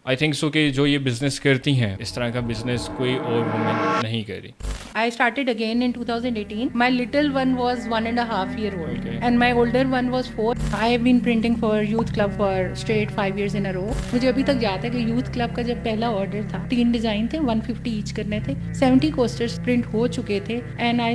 I think so कि जो ये बिज़नेस करती हैं इस तरह का बिज़नेस कोई और वुमेन नहीं कर रही. I started again in 2018. My little one was 1.5 years old, Okay. and my older one was 4. I have been printing for Youth Club for straight 5 years in a row. मुझे अभी तक याद है कि Youth Club का जब पहला order था 3 डिज़ाइन थे, 150 ईच करने थे, 70 कोस्टर्स प्रिंट हो चुके थे, and I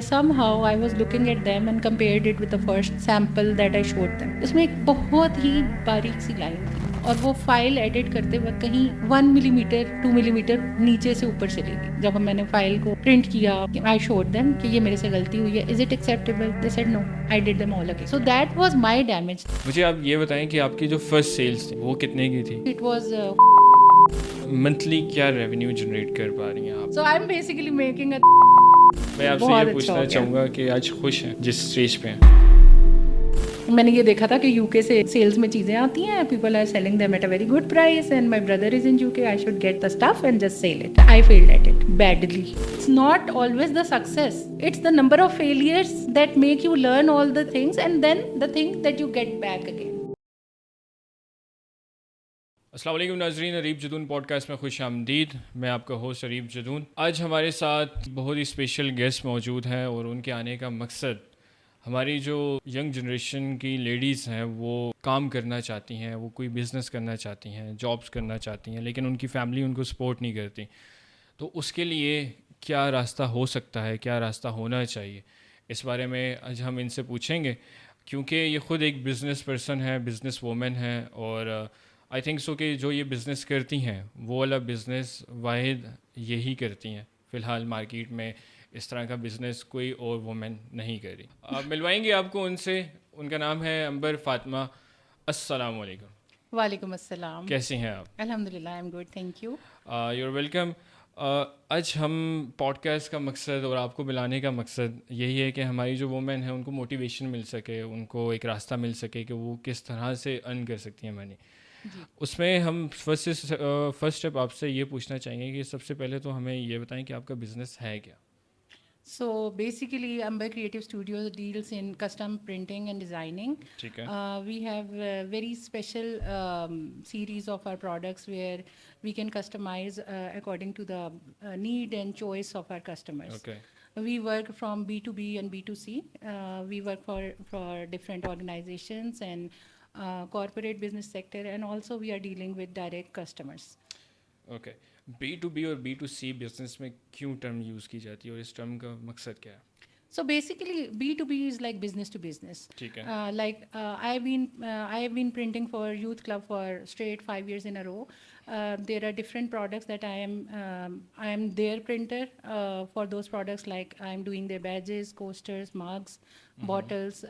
was looking at them and compared it with the first sample that I showed them. इसमें एक बहुत ही बारीक सी लाइन थी और वो फाइल एडिट करते वक्त कहीं 1 मिलीमीटर 2 मिलीमीटर नीचे से ऊपर चली गई. जब मैंने फाइल को प्रिंट किया, आई शोड देम कि ये मेरे से गलती हुई है, is it acceptable? They said no, I did them all again. So that was my damage. मुझे आप ये बताएं कि आपकी जो फर्स्ट सेल्स थी वो कितने की थी? इट वाज मंथली क्या रेवेन्यू जनरेट कर पा रही हैं आप? So I am basically making a मैं आपसे बहुत ये अच्छा पूछना हो गया. चाहूँगा कि आज खुश हैं जिस स्टेज पे हैं? मैंने ये देखा था कि यूके से सेल्स में चीज़ें आती हैं, people are selling them at a very good price, and my brother is in UK, I should get the stuff and just sell it. I failed at it badly. It's not always the success, it's the number of failures that make you learn all the things and then the thing that you get back again. अस्सलाम वालेकुम नाज़रीन, Areeb Jadoon podcast में खुश आमदीद. मैं आपका host Areeb Jadoon. आज हमारे साथ बहुत ही स्पेशल गेस्ट मौजूद हैं और उनके आने का मकसद हमारी जो यंग जनरेशन की लेडीज़ हैं वो काम करना चाहती हैं, वो कोई बिज़नेस करना चाहती हैं, जॉब्स करना चाहती हैं, लेकिन उनकी फैमिली उनको सपोर्ट नहीं करती. तो उसके लिए क्या रास्ता हो सकता है, क्या रास्ता होना चाहिए, इस बारे में आज हम इनसे पूछेंगे. क्योंकि ये ख़ुद एक बिज़नेस पर्सन है, बिज़नेस वूमेन है, और आई थिंक सो कि जो ये बिज़नेस करती हैं वो वाला बिज़नेस वाहिद यही करती हैं. फ़िलहाल मार्केट में इस तरह का बिज़नेस कोई और वुमेन नहीं करी. आप मिलवाएंगे आपको उनसे. उनका नाम है अंबर फातिमा. अस्सलाम वालेकुम. वालेकुम अस्सलाम. कैसी हैं आप? अल्हम्दुलिल्लाह, I am good, thank you. You are welcome. आज हम पॉडकास्ट का मकसद और आपको मिलाने का मकसद यही है कि हमारी जो वुमेन है उनको मोटिवेशन मिल सके, उनको एक रास्ता मिल सके कि वो किस तरह से अर्न कर सकती हैं मनी. उसमें हम फर्स्ट स्टेप आपसे ये पूछना चाहेंगे कि सबसे पहले तो हमें ये बताएं कि आपका बिज़नेस है क्या? So basically, Amber Creative Studios deals in custom printing and designing. ठीक है. We have a very special series of our products where we can customize according to the need and choice of our customers. Okay. We work from B2B and B2C. We work for different organizations and corporate business sector, and also we are dealing with direct customers. Okay. B2B और B2C business में क्यों term use की जाती है और इस term का मकसद क्या है? So basically, B2B is like business to business. ठीक है. I have been printing for Youth Club for straight 5 years in a row. There are different products that I am their printer for those products. Like I am doing their badges, coasters, mugs, bottles.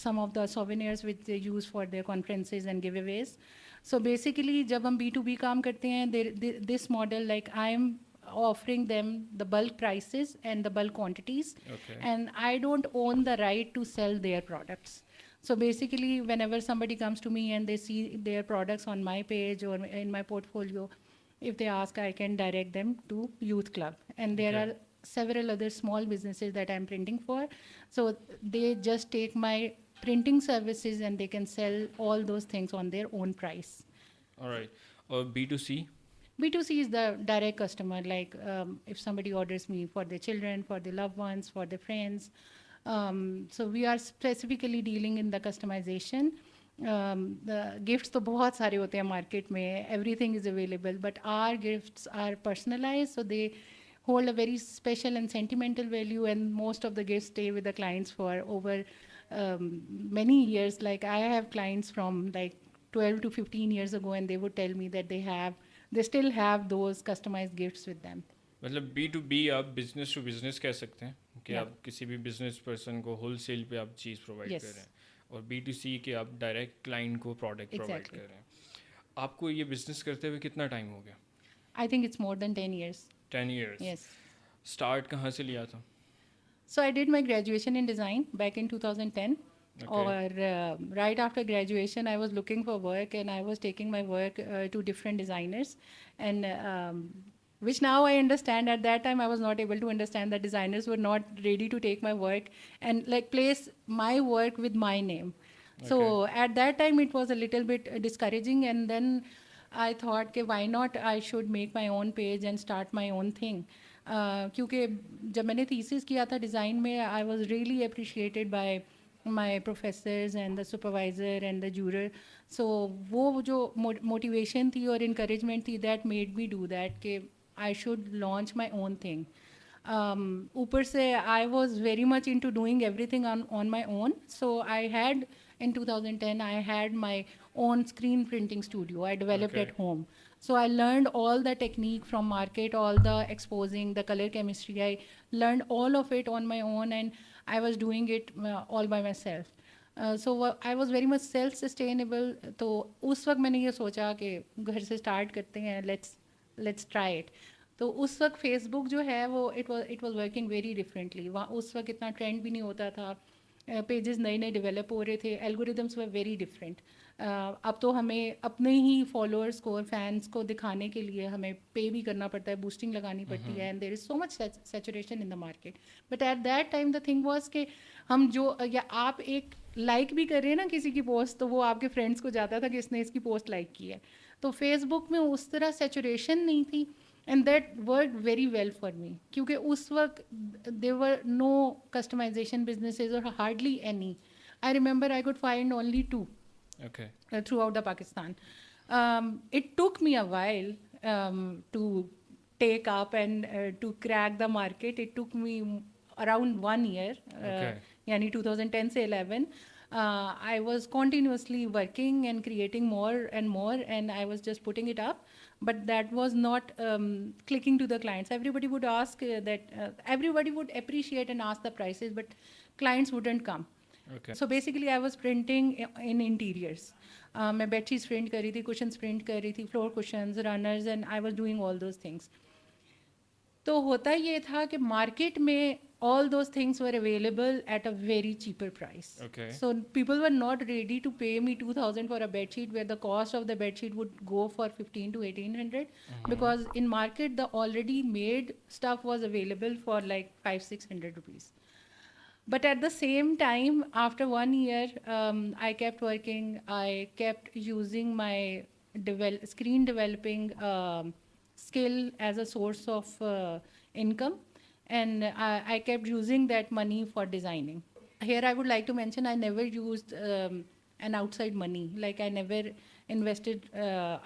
Some of the souvenirs which they use for their conferences and giveaways. So basically, जब हम B2B काम करते हैं, this model, like I am offering them the bulk prices and the bulk quantities. Okay. And I don't own the right to sell their products. So basically, whenever somebody comes to me and they see their products on my page or in my portfolio, if they ask, I can direct them to Youth Club. And there Okay. are several other small businesses that I'm printing for. So they just take my printing services and they can sell all those things on their own price. Alright. और B2C? B2C is the direct customer, like if somebody orders me for their children, for their loved ones, for their friends. So we are specifically dealing in the customization. The gifts तो बहुत सारे होते हैं market में, everything is available, but our gifts are personalized, so they hold a very special and sentimental value, and most of the gifts stay with the clients for over many years. Like I have clients from like 12 to 15 years ago, and they would tell me that they still have those customized gifts with them. मतलब B2B आप business to business कह सकते हैं कि Yeah. आप किसी भी business person को होल सेल पे आप चीज़ प्रोवाइड Yes. कर रहे हैं, और B2C के आप डायरेक्ट क्लाइंट को प्रोडक्ट प्रोवाइड Exactly. कर रहे हैं. आपको ये बिज़नेस करते हुए कितना टाइम हो गया? I think it's more than 10 years. 10 years. Yes. Start कहाँ से लिया था? So I did my graduation in design back in 2010. Okay. Or right after graduation, I was looking for work, and I was taking my work to different designers, and which now I understand. At that time, I was not able to understand that designers were not ready to take my work and like place my work with my name. So at that time it was a little bit discouraging, and then I thought कि why not I should make my own page and start my own thing. क्योंकि जब मैंने thesis किया था design में, I was really appreciated by my professors and the supervisor and the juror. So वो जो motivation थी और encouragement थी, that made me do that कि I should launch my own thing. ऊपर से I was very much into doing everything on my own. So I had, in 2010, I had my own screen printing studio. I developed at home. So I learned all the technique from market, all the exposing, the color chemistry. I learned all of it on my own, and I was doing it all by myself. So I was very much self-sustainable. तो उस वक्त मैंने ये सोचा कि घर से start करते हैं, let's try it. तो उस वक्त फेसबुक जो है वो it was working very differently. वहाँ उस वक्त इतना ट्रेंड भी नहीं होता था, पेजेस नए नए डेवलप हो रहे थे, एल्गोरिदम्स वर वेरी डिफरेंट. अब तो हमें अपने ही फॉलोअर्स को और फैंस को दिखाने के लिए हमें पे भी करना पड़ता है, बूस्टिंग लगानी पड़ती है, and there is so much saturation in the market. But at that time the thing was कि हम जो, या आप एक लाइक भी कर रहे हैं ना किसी की पोस्ट, तो वो आपके फ्रेंड्स को जाता था कि इसने इसकी पोस्ट लाइक की है. तो फेसबुक में उस तरह सैचुरेशन नहीं थी, and that worked very well for me क्योंकि उस वक्त there were no customization businesses or hardly any. I remember I could find only 2 throughout the Pakistan. It took me a while to take up and to crack the market. It took me around 1 year, yani 2010 से 11. I was continuously working and creating more and more, and I was just putting it up, but that was not clicking to the clients. Everybody would ask everybody would appreciate and ask the prices, but clients wouldn't come. So basically I was printing in interiors. मैं bedsheets print कर रही थी, cushions print कर रही थी, floor cushions, runners, and I was doing all those things. तो होता ये था कि market में all those things were available at a very cheaper price. So people were not ready to pay me 2,000 for a bedsheet, where the cost of the bedsheet would go for 1,500 to 1,800, because in market the already made stuff was available for like 500-600 rupees. But at the same time, after 1 year, I kept working. I kept using my screen developing skill as a source of income. And I kept using that money for designing. Here I would like to mention I never used an outside money. Like I never invested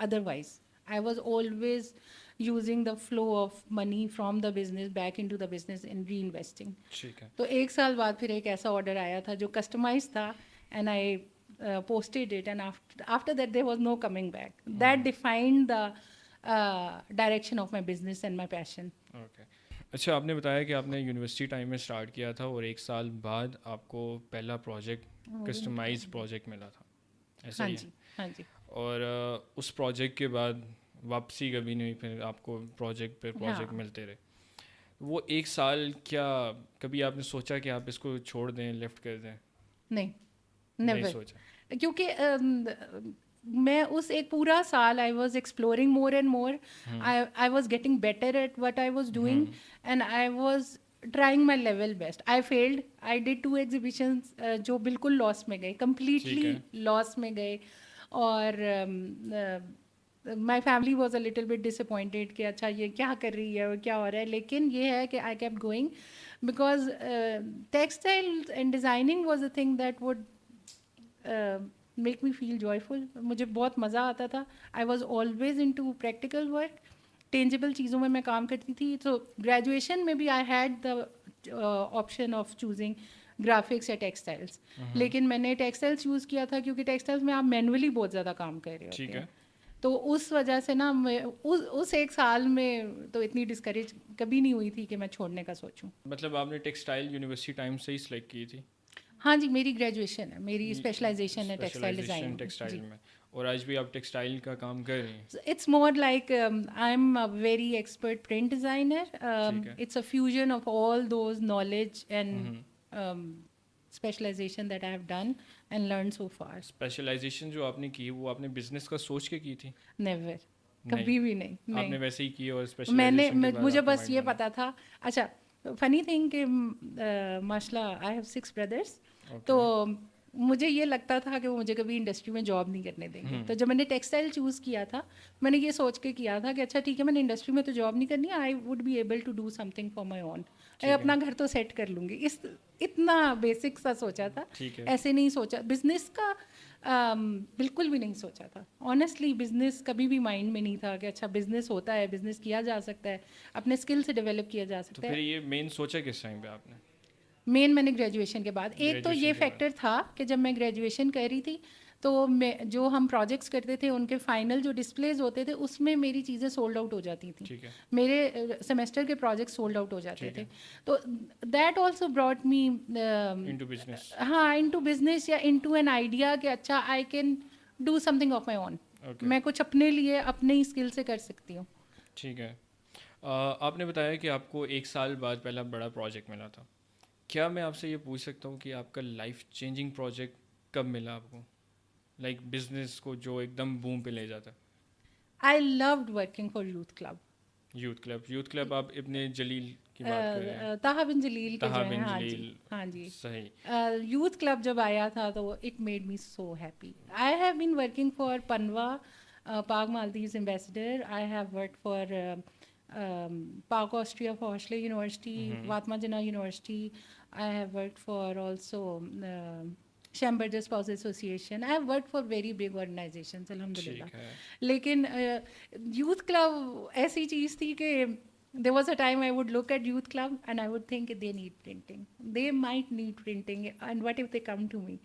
otherwise. I was always using the flow of money from the business back into the business and reinvesting. तो 1 साल बाद फिर एक ऐसा order आया था जो customized था, and I posted it, and after that there was no coming back. That defined the direction of my business and my passion. اچھا، آپ نے بتایا کہ آپ نے یونیورسٹی ٹائم میں اسٹارٹ کیا تھا اور 1 سال بعد آپ کو پہلا پروجیکٹ کسٹمائز پروجیکٹ ملا تھا، ایسا ہی ہے؟ ہاں جی. اور اس پروجیکٹ کے بعد واپسی کبھی نہیں ہوئی، پھر آپ کو پروجیکٹ پہ پروجیکٹ ملتے رہے. وہ 1 سال کیا کبھی آپ نے سوچا کہ آپ اس کو چھوڑ دیں، لیفٹ کر دیں؟ نہیں سوچا، کیونکہ میں اس ایک پورا سال I was exploring more and more. I was getting better at what I was doing, and I was trying my level best. I failed, I did 2 exhibitions جو بالکل لاس میں گئے, کمپلیٹلی لاس میں گئے, اور my family was a little bit disappointed کہ اچھا یہ کیا کر رہی ہے اور کیا ہو رہا ہے. لیکن یہ ہے کہ I kept going because textile and designing was a thing that would make me feel joyful. مجھے بہت مزہ آتا تھا. I was always into practical work, tangible چیزوں میں کام کرتی تھی. تو گریجویشن میں بھی I had the option of choosing graphics یا ٹیکسٹائلس, لیکن میں نے ٹیکسٹائلس چوز کیا تھا کیونکہ ٹیکسٹائلس میں آپ مینولی بہت زیادہ کام کر رہے ہوتے ہیں. تو اس وجہ سے نا میں اس 1 سال میں تو اتنی ڈسکریج کبھی نہیں ہوئی تھی کہ میں چھوڑنے کا سوچوں. مطلب آپ نے ٹیکسٹائل یونیورسٹی ٹائم سے ہی سلیکٹ کی تھی؟ ہاں جی, میری گریجویشن ہے, میری اسپیشلائزیشن ہے ٹیکسٹائل ڈیزائن ٹیکسٹائل میں, اور آج بھی آپ ٹیکسٹائل کا کام کر رہی ہیں. It's more like I am a very expert print designer. It's a fusion of all those knowledge and specialisation that I have done and learn so far. Specialisation جو آپ نے کی وہ آپ نے بزنس کا سوچ کے کی تھی؟ نیور, کبھی بھی نہیں. آپ نے ویسے ہی کی اور میں نے, مجھے بس یہ پتا تھا. اچھا, فنی تھنگ کہ ماشاء اللہ آئی ہیو 6 بردرس, تو मुझे ये लगता था कि वो मुझे कभी इंडस्ट्री में जॉब नहीं करने देंगे। तो जब मैंने टेक्सटाइल चूज़ किया था, मैंने ये सोच के किया था कि अच्छा ठीक है, मैंने इंडस्ट्री में तो जॉब नहीं करनी, I would be able to do something for my own, अपना घर तो सेट कर लूँगी। इतना बेसिक सा सोचा था, ठीक है। ऐसे नहीं सोचा बिजनेस का। बिल्कुल भी नहीं सोचा था ऑनेस्टली। बिजनेस कभी भी माइंड में नहीं था कि अच्छा बिजनेस होता है, बिजनेस किया जा सकता है, अपने स्किल से डेवलप किया जा तो सकता फिर है। ये मेन सोचा किस टाइम पे आपने? मेन मैंने ग्रेजुएशन के बाद, एक तो ये ग्रेजुएशन के बाद। फैक्टर था कि जब मैं ग्रेजुएशन कर रही थी तो मैं जो हम प्रोजेक्ट्स करते थे उनके फाइनल जो डिस्प्लेज होते थे उसमें मेरी चीज़ें सोल्ड आउट हो जाती थी। ठीक है। मेरे सेमेस्टर के प्रोजेक्ट सोल्ड आउट हो जाते ठीक थे। है। तो that also brought me into business. हाँ इनटू बिजनेस या इनटू एन आइडिया कि अच्छा I can do something of my own. Okay. मैं कुछ अपने लिए अपने ही स्किल से कर सकती हूँ। ठीक है। आपने बताया कि आपको 1 साल बाद पहला बड़ा प्रोजेक्ट मिला था। क्या मैं आपसे ये पूछ सकता हूँ कि आपका लाइफ चेंजिंग प्रोजेक्ट कब मिला आपको? लाइक बिजनेस को जो एकदम बूम पे ले जाता है। I loved working for youth club. Youth club आप इब्ने जलील की बात कर रहे हैं? ताहा बिन जलील के जो ताहा हैं, बिन हाँ जी, जलील। हाँ जी। सही। यूथ क्लब जब आया था तो it made me so happy. I have been working for पनवा, Pak Maldives ambassador. I have work for Pak Austria for हॉस्ले यूनिवर्सिटी, वातमा Jinnah university. I have work for also शैम्बर्जर spouse association. I have work for very big organisations अल्हम्दुलिल्लाह। ठीक है। लेकिन youth club ऐसी चीज़ थी कि there was a time I would look at youth club and I would think they need printing. They might need printing, and what if they come to me?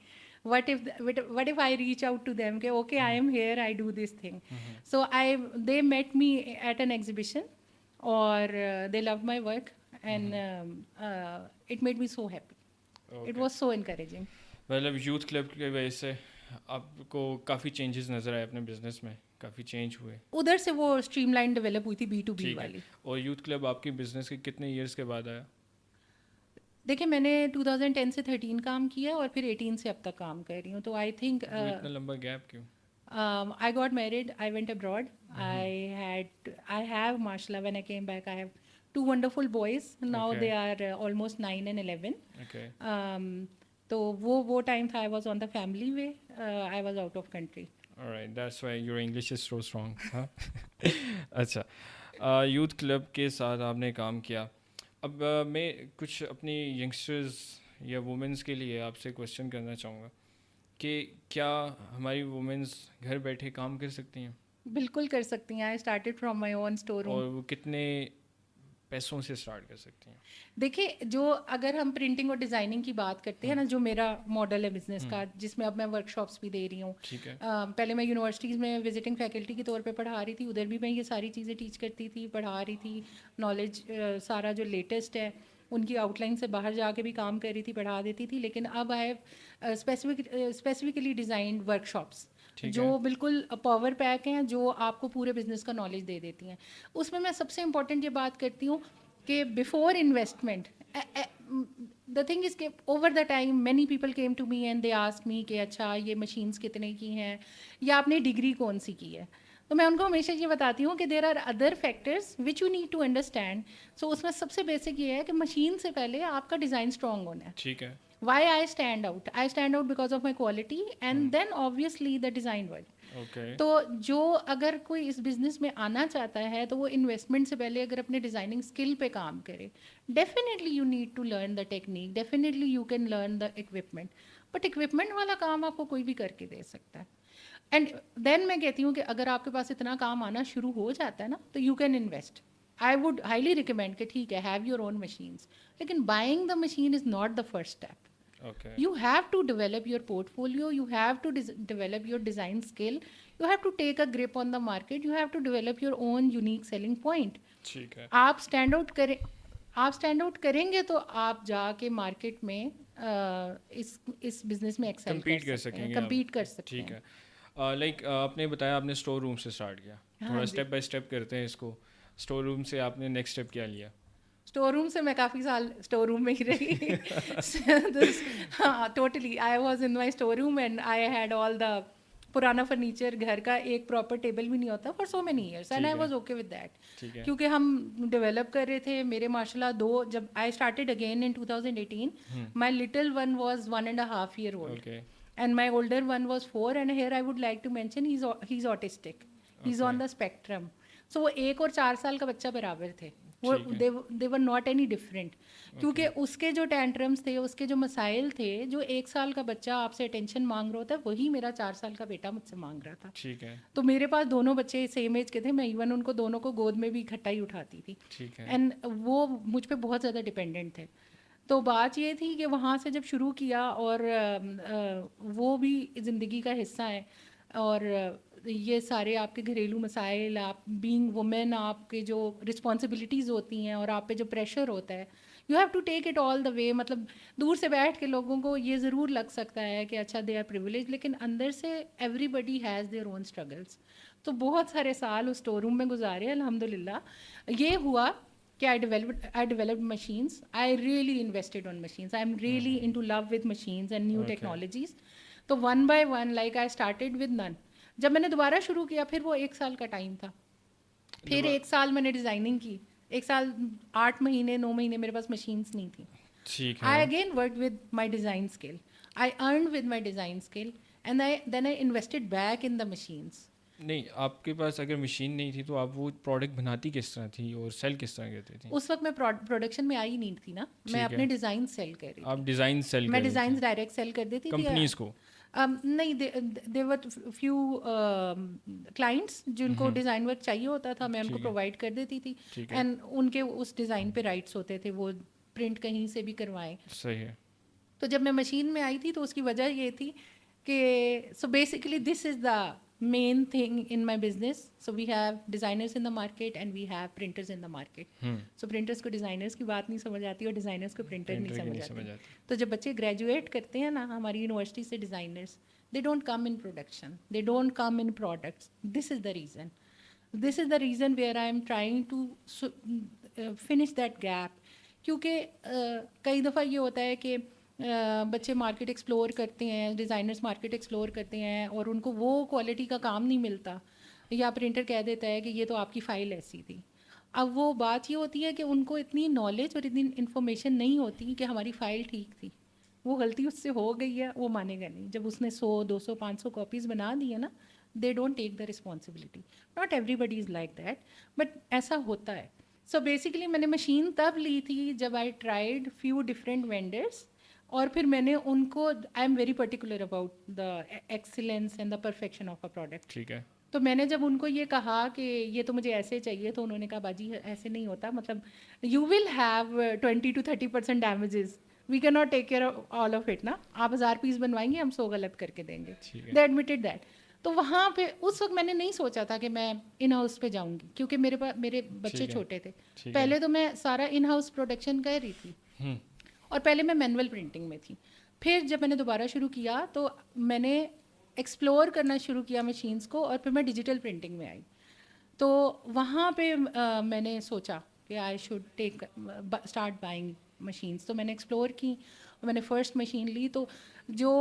What if I reach out to them? Okay, okay, I am here. I do this thing. So they met me at an exhibition, or they loved my work, and it made me so happy. It Okay. was so encouraging. मतलब youth club की वजह से आपको काफ़ी changes नज़र आए अपने business में, काफ़ी चेंज हुए। उधर से वो स्ट्रीमलाइन डेवलप हुई थी B2B ठीक है। वाली। और यूथ क्लब आपकी बिजनेस के कितने इयर्स के बाद आया? देखिए मैंने 2010 से 13 काम किया और फिर 18 से अब तक काम कर रही हूँ। तो आई थिंक वो इतना लंबा गैप क्यों? I got married. I went abroad. I have, mashallah, when I came back, I have 2 wonderful boys. Now Okay. they are almost 9 and 11. Okay. तो वो टाइम था, I was on the family way. I was out of country. All right, that's why your English is so strong. हाँ? अच्छा, youth club के साथ आपने काम किया। अब मैं कुछ अपनी यंगस्टर्स या वुमेंस के लिए आपसे क्वेश्चन करना चाहूँगा कि क्या हमारी वुमेंस घर बैठे काम कर सकती हैं? बिल्कुल कर सकती हैं। I started from my own store room. और वो कितने पैसों से स्टार्ट कर सकती हैं? देखिए जो अगर हम प्रिंटिंग और डिज़ाइनिंग की बात करते हैं ना, जो मेरा मॉडल है बिजनेस का, जिसमें अब मैं वर्कशॉप्स भी दे रही हूँ। ठीक है। पहले मैं यूनिवर्सिटीज़ में विजिटिंग फैकल्टी के तौर पे पढ़ा रही थी, उधर भी मैं ये सारी चीज़ें टीच करती थी, पढ़ा रही थी। नॉलेज सारा जो लेटेस्ट है उनकी आउटलाइन से बाहर जाके भी काम कर रही थी, पढ़ा देती थी। लेकिन अब I have specifically designed workshops जो बिल्कुल पावर पैक हैं, जो आपको पूरे बिजनेस का नॉलेज दे देती हैं। उसमें मैं सबसे इम्पॉर्टेंट ये बात करती हूँ कि before investment, the thing is के over the time many people came to me and they ask me कि अच्छा ये मशीन्स कितने की हैं या आपने डिग्री कौन सी की है। तो मैं उनको हमेशा ये बताती हूँ कि there are other factors which you need to understand. So उसमें सबसे बेसिक ये है कि मशीन से पहले आपका डिज़ाइन स्ट्रॉन्ग होना है। ठीक है। Why I stand out? I stand out because of my quality and then obviously the design work. Okay. तो जो अगर कोई इस बिजनेस में आना चाहता है तो वो इन्वेस्टमेंट से पहले अगर अपने डिज़ाइनिंग स्किल पे काम करे, definitely you need to learn the technique, definitely you can learn the equipment, but equipment वाला काम आपको कोई भी करके दे सकता है। एंड देन मैं कहती हूँ कि अगर आपके पास इतना काम आना शुरू हो जाता है ना तो you can invest. I would highly recommend कि ठीक है, हैव योर ओन मशीन्स, लेकिन buying the machine is not the first step. Okay. You have to develop your portfolio, you have to develop your design skill, you have to take a grip on the market, you have to develop your own unique selling point. ठीक है. आप stand out करेंगे तो आप जाके market में इस business में एक्सेल कर सकेंगे, compete कर सकते हैं. ठीक है. लाइक आपने बताया आपने स्टोर रूम से स्टार्ट किया, थोड़ा स्टेप बाय स्टेप करते हैं इसको. स्टोर रूम से आपने नेक्स्ट स्टेप क्या लिया? स्टोर रूम से मैं काफ़ी साल स्टोर रूम में ही रही. हाँ, totally I was in my store room and I had all the पुराना फर्नीचर. घर का एक प्रॉपर टेबल भी नहीं होता for so many years and I was okay with that, क्योंकि हम डेवलप कर रहे थे. मेरे माशाल्लाह जब I started again in 2018, my little one was 1.5 year old. and my older one was 4, and here I would like to mention he's autistic, he's on the spectrum. So वो 1 और 4 साल का बच्चा बराबर थे, वो they were not any different, क्योंकि उसके जो टेंट्रम्स थे, उसके जो मसाइल थे, जो 1 साल का बच्चा आपसे अटेंशन मांग रहा होता है, वही मेरा 4 साल का बेटा मुझसे मांग रहा था. ठीक है. तो मेरे पास दोनों बच्चे सेम एज के थे, मैं इवन उनको दोनों को गोद में भी इकट्ठा ही उठाती थी. ठीक है. एंड वो मुझ पे बहुत ज़्यादा डिपेंडेंट थे. तो बात ये थी कि वहाँ से जब शुरू किया, और वो भी ज़िंदगी का हिस्सा है, और ये सारे आपके घरेलू मसाइल, आप बीइंग वुमेन, आपके जो रिस्पॉन्सिबिलिटीज़ होती हैं और आप पे जो प्रेशर होता है, you have to take it all the way. मतलब दूर से बैठ के लोगों को ये ज़रूर लग सकता है कि अच्छा दे आर प्रिविलेज, लेकिन अंदर से everybody has their own struggles. तो बहुत सारे साल उस स्टोर रूम में गुजारे. अल्हम्दुलिल्लाह ये हुआ कि I developed machines. I really invested on machines. I'm really into love with machines and new technologies. तो one by one, like I started with none. जब मैंने दोबारा शुरू किया, फिर वो 1 साल का टाइम था. फिर 1 साल मैंने डिज़ाइनिंग की. 1 साल 8 महीने 9 महीने मेरे पास मशीन्स नहीं थी. ठीक है. I again worked with my design skill. I earned with my design skill, and then I invested back in the machines. नहीं, आपके पास अगर मशीन नहीं थी तो आप वो प्रोडक्ट बनाती किस तरह थी और सेल किस तरह करती थी? उस वक्त मैं प्रोडक्शन में आई नहीं थी ना, मैं अपने डिज़ाइन सेल कर रही थी. आप डिज़ाइन सेल मैं डिज़ाइन डायरेक्ट सेल कर देती थी कंपनीज को? नहीं, देवर फ्यू क्लाइंट्स जिनको डिज़ाइन वर्क चाहिए होता था, मैं उनको प्रोवाइड कर देती थी. एंड उनके उस डिज़ाइन पे राइट्स होते थे, वो प्रिंट कहीं से भी करवाएं. सही है. तो जब मैं मशीन में आई थी तो उसकी वजह ये थी कि so basically this is the main thing in my business. So we have designers in the market and we have printers in the market. So printers को designers की बात नहीं समझ आती और designers को printer नहीं समझ आती. तो जब बच्चे graduate करते हैं ना हमारी यूनिवर्सिटी से designers, they don't come in production, they don't come in products. This is the reason. This is the reason where I am trying to finish that gap. क्योंकि कई दफ़ा ये होता है कि बच्चे मार्केट एक्सप्लोर करते हैं, डिज़ाइनर्स मार्केट एक्सप्लोर करते हैं और उनको वो क्वालिटी का काम नहीं मिलता, या प्रिंटर कह देता है कि ये तो आपकी फ़ाइल ऐसी थी. अब वो बात ये होती है कि उनको इतनी नॉलेज और इतनी इन्फॉर्मेशन नहीं होती कि हमारी फ़ाइल ठीक थी. वो गलती उससे हो गई है, वो मानेगा नहीं. जब उसने 100 200 500 कॉपीज़ बना दी है ना, they don't take the responsibility. Not everybody is like that, but ऐसा होता है. सो बेसिकली मैंने मशीन तब ली थी जब I tried few different vendors, और फिर मैंने उनको, I am very particular about the excellence and the perfection of a product. ठीक है. तो मैंने जब उनको ये कहा कि ये तो मुझे ऐसे चाहिए, तो उन्होंने कहा बाजी ऐसे नहीं होता, मतलब you will have 20 to 30% damages, we can not take care all of it ना. आप 1000 पीस बनवाएंगे, हम 100 गलत करके देंगे. दे एडमिटेड दैट. तो वहाँ पे उस वक्त मैंने नहीं सोचा था कि मैं इन हाउस पे जाऊँगी, क्योंकि मेरे बच्चे छोटे थे. पहले तो मैं सारा इन हाउस प्रोडक्शन कर रही थी, और पहले मैं मैनुअल प्रिंटिंग में थी. फिर जब मैंने दोबारा शुरू किया तो मैंने एक्सप्लोर करना शुरू किया मशीन्स को, और फिर मैं डिजिटल प्रिंटिंग में आई. तो वहाँ पे मैंने सोचा कि I should start buying machines. तो मैंने एक्सप्लोर की और मैंने फ़र्स्ट मशीन ली. तो जो